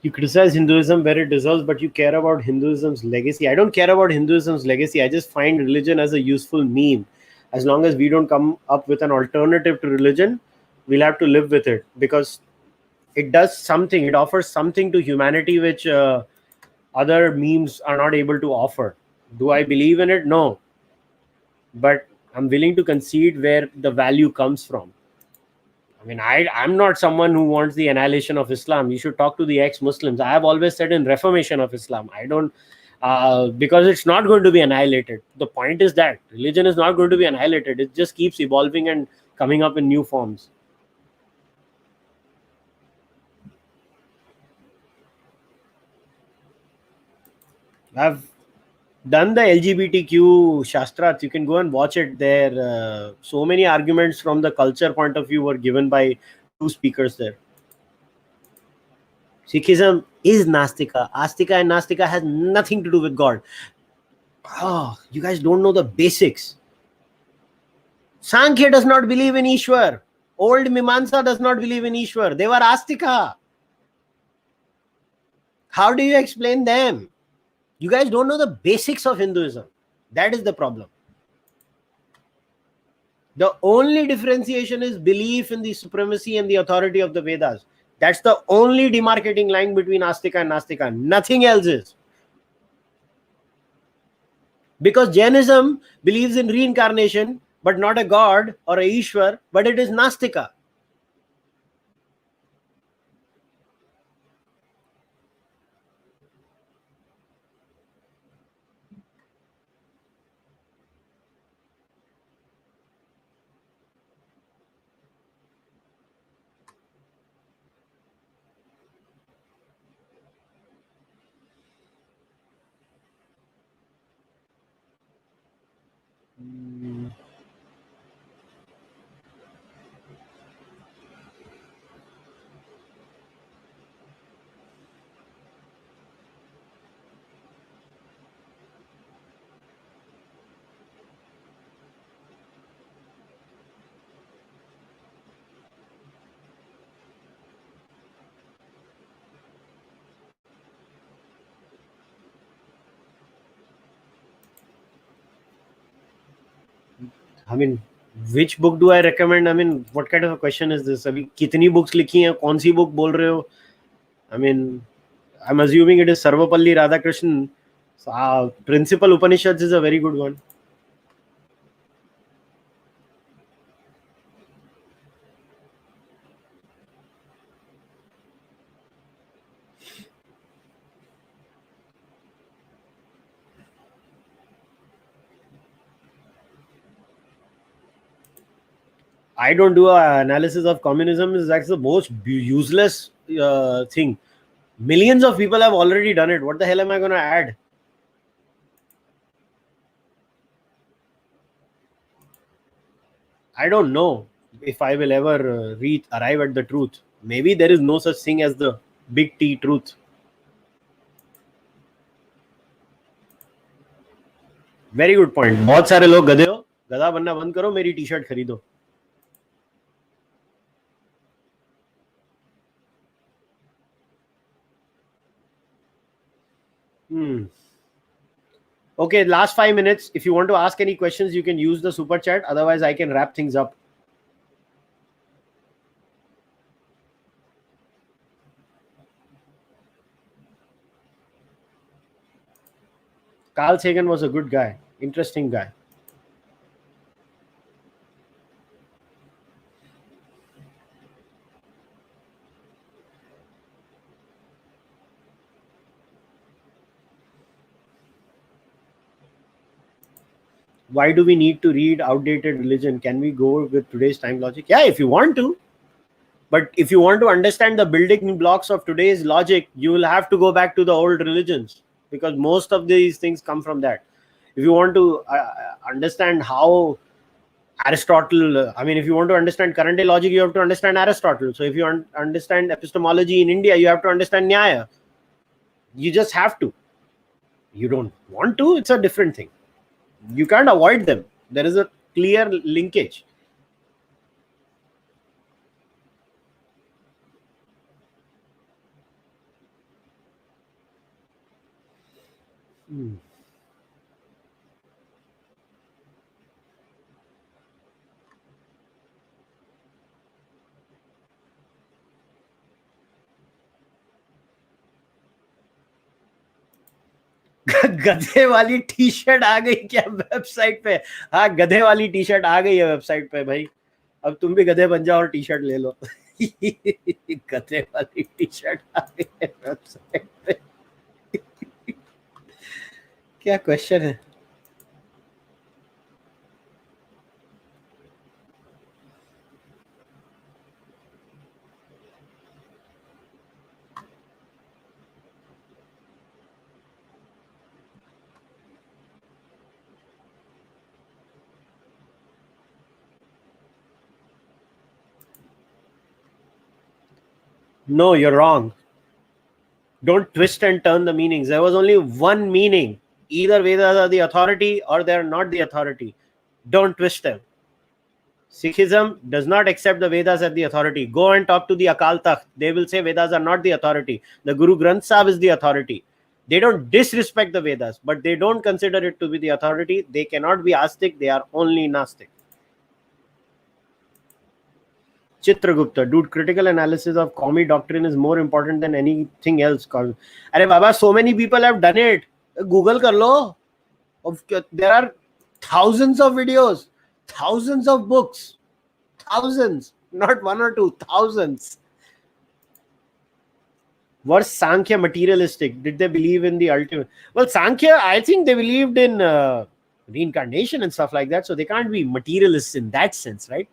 you criticize Hinduism where it deserves, but you care about Hinduism's legacy. I don't care about Hinduism's legacy. I just find religion as a useful meme. As long as we don't come up with an alternative to religion, we'll have to live with it, because it does something. It offers something to humanity which other memes are not able to offer. Do I believe in it? No, but I'm willing to concede where the value comes from. I mean, I'm not someone who wants the annihilation of Islam. You should talk to the ex-Muslims. I have always said in reformation of Islam. I don't, because it's not going to be annihilated. The point is that religion is not going to be annihilated. It just keeps evolving and coming up in new forms. I've done the LGBTQ Shastras. You can go and watch it there. So many arguments from the culture point of view were given by two speakers there. Sikhism is Nastika. Astika and Nastika has nothing to do with God. Oh, you guys don't know the basics. Sankhya does not believe in Ishwar. Old Mimamsa does not believe in Ishwar. They were Astika. How do you explain them? You guys don't know the basics of Hinduism. That is the problem. The only differentiation is belief in the supremacy and the authority of the Vedas. That's the only demarcating line between Astika and Nastika. Nothing else is. Because Jainism believes in reincarnation, but not a god or a Ishwar, but it is Nastika. I mean, which book do I recommend? I mean, what kind of a question is this? अभी कितनी books लिखी हैं? कौन सी book बोल रहे हो? I mean, I'm assuming it is Sarvapalli Radhakrishnan. So, Principal Upanishads is a very good one. I don't do an analysis of communism. That's the most useless thing. Millions of people have already done it. What the hell am I going to add? I don't know if I will ever arrive at the truth. Maybe there is no such thing as the big T truth. Very good point. बहुत सारे लोग गधे हो. गधा बनना बंद करो. मेरी टी शर्ट खरीदो. Okay, last 5 minutes. If you want to ask any questions, you can use the super chat. Otherwise, I can wrap things up. Carl Sagan was a good guy. Interesting guy. Why do we need to read outdated religion? Can we go with today's time logic? Yeah, if you want to. But if you want to understand the building blocks of today's logic, you will have to go back to the old religions, because most of these things come from that. If you want to understand how Aristotle, if you want to understand current day logic, you have to understand Aristotle. So if you understand epistemology in India, you have to understand Nyaya. You just have to. You don't want to, it's a different thing. You can't avoid them. There is a clear linkage. गधे वाली T shirt आ गई क्या website पे? हाँ, गधे वाली T shirt आ गई है वेबसाइट पे भाई. अब तुम भी गधे बन जाओ और टी शर्ट ले लो. गधे वाली टी शर्ट आ गई है वेबसाइट पे. क्या क्वेश्चन है? No, you're wrong. Don't twist and turn the meanings. There was only one meaning. Either Vedas are the authority or they're not the authority. Don't twist them. Sikhism does not accept the Vedas as the authority. Go and talk to the Akal Takht. They will say Vedas are not the authority. The Guru Granth Sahib is the authority. They don't disrespect the Vedas, but they don't consider it to be the authority. They cannot be Astik. They are only Nastik. Chitragupta, dude, critical analysis of Qawmi doctrine is more important than anything else. Arey Baba, so many people have done it. Google kar lo. There are thousands of videos, thousands of books, thousands, not one or two, thousands. Was Sāṃkhya materialistic? Did they believe in the ultimate? Well, Sāṃkhya, I think they believed in reincarnation and stuff like that, so they can't be materialists in that sense, right?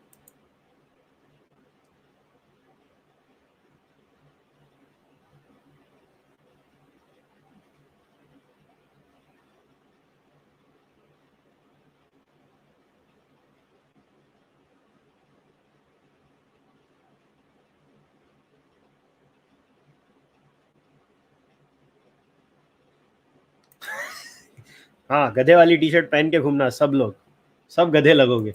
हाँ, गधे वाली T shirt पहन के घूमना, सब लोग, सब गधे लगोगे.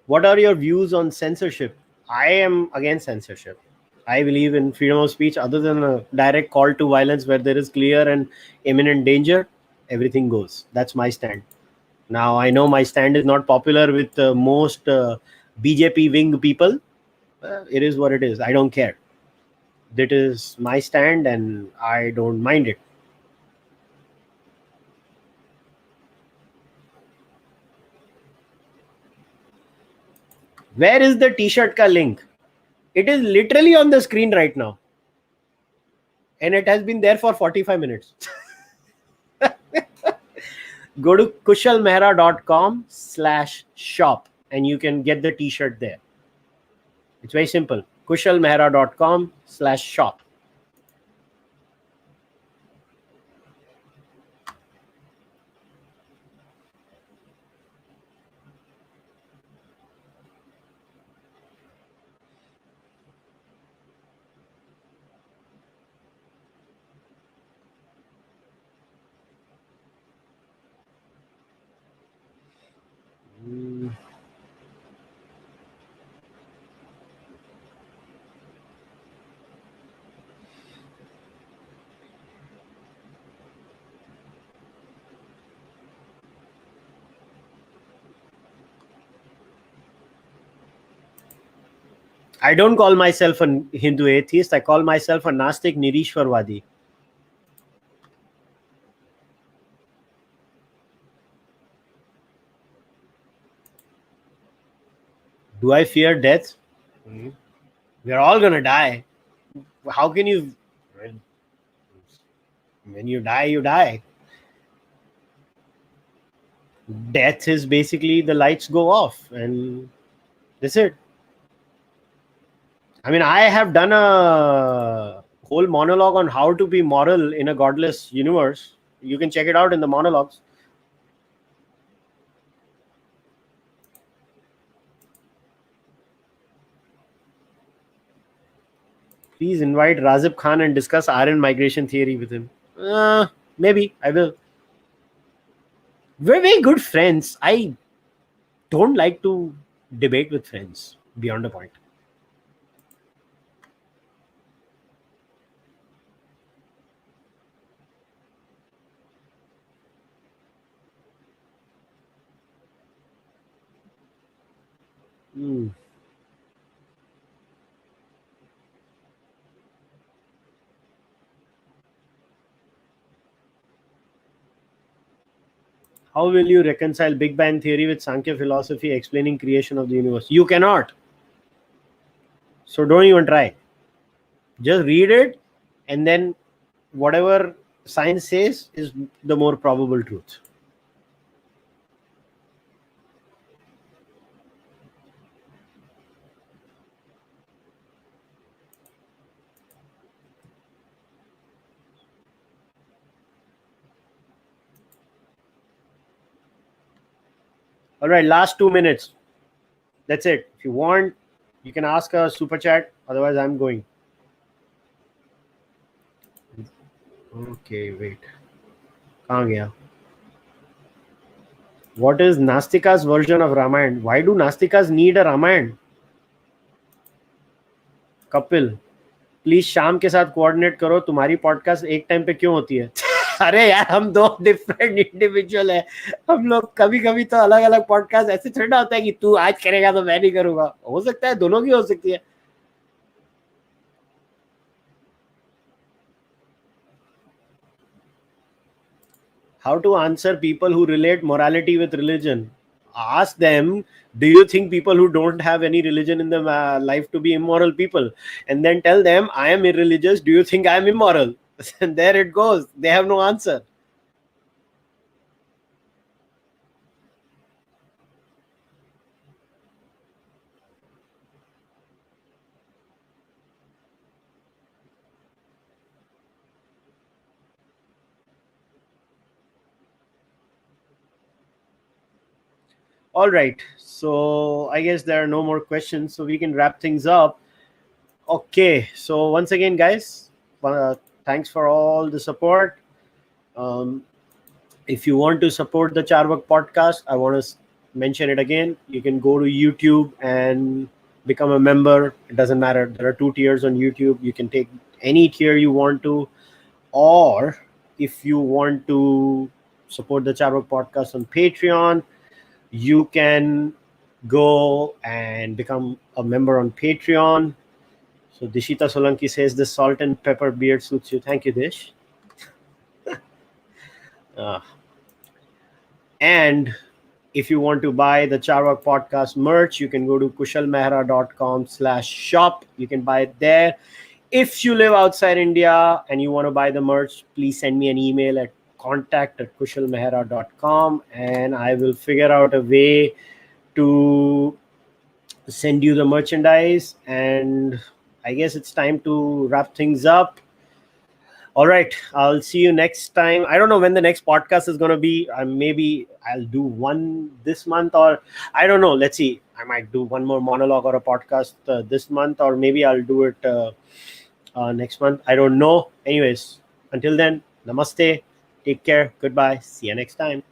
What are your views on censorship? I am against censorship. I believe in freedom of speech. Other than a direct call to violence where there is clear and imminent danger, everything goes. That's my stand. Now, I know my stand is not popular with most BJP wing people. It is what it is. I don't care. That is my stand and I don't mind it. Where is the t-shirt ka link? It is literally on the screen right now. And it has been there for 45 minutes. Go to kushalmehra.com/shop and you can get the t-shirt there. It's very simple. kushalmehra.com/shop. I don't call myself a Hindu atheist. I call myself a Nastik Nirishvaravadi. Do I fear death? We're all going to die. How can you... When you die, you die. Death is basically the lights go off and that's it. I mean, I have done a whole monologue on how to be moral in a godless universe. You can check it out in the monologues. Please invite Razib Khan and discuss Aryan migration theory with him. Maybe I will. We're very good friends. I don't like to debate with friends beyond a point. Hmm. How will you reconcile Big Bang theory with Sankhya philosophy explaining creation of the universe? You cannot. So don't even try. Just read it, and then whatever science says is the more probable truth. All right, last 2 minutes. That's it. If you want, you can ask a super chat. Otherwise, I'm going. Okay, wait. कहाँ गया? What is Nastika's version of Ramayana? Why do Nastikas need a Ramayana? Kapil please शाम के साथ coordinate करो. तुम्हारी podcast एक time पे क्यों होती है? अरे यार, हम दो डिफरेंट इंडिविजुअल है. हम लोग कभी कभी तो अलग अलग पॉडकास्ट ऐसे थोड़ा ना होता है कि तू आज करेगा तो मैं नहीं करूंगा. हो सकता है दोनों की हो सकती है. How to answer people who relate morality with religion? Ask them, do you think people who don't have any religion in their life to be immoral people? And then tell them, I am irreligious. Do you think I am immoral? And there it goes. They have no answer. All right. So I guess there are no more questions. So we can wrap things up. Okay. So once again, guys, thanks for all the support. Um, if you want to support the Charvak podcast, I want to mention it again. You can go to YouTube and become a member. It doesn't matter. There are 2 tiers on YouTube. You can take any tier you want to. Or if you want to support the Charvak podcast on Patreon, you can go and become a member on Patreon. So Dishita Solanki says the salt and pepper beard suits you. Thank you, Dish. And if you want to buy the Charvak podcast merch, you can go to kushalmehra.com/shop. You can buy it there. If you live outside India and you want to buy the merch, please send me an email at contact@kushalmehra.com and I will figure out a way to send you the merchandise. And I guess it's time to wrap things up. All right, I'll see you next time. I don't know when the next podcast is going to be. Maybe I'll do one this month, or I don't know. Let's see. I might do one more monologue or a podcast this month, or maybe I'll do it next month. I don't know. Anyways, until then, namaste. Take care. Goodbye. See you next time.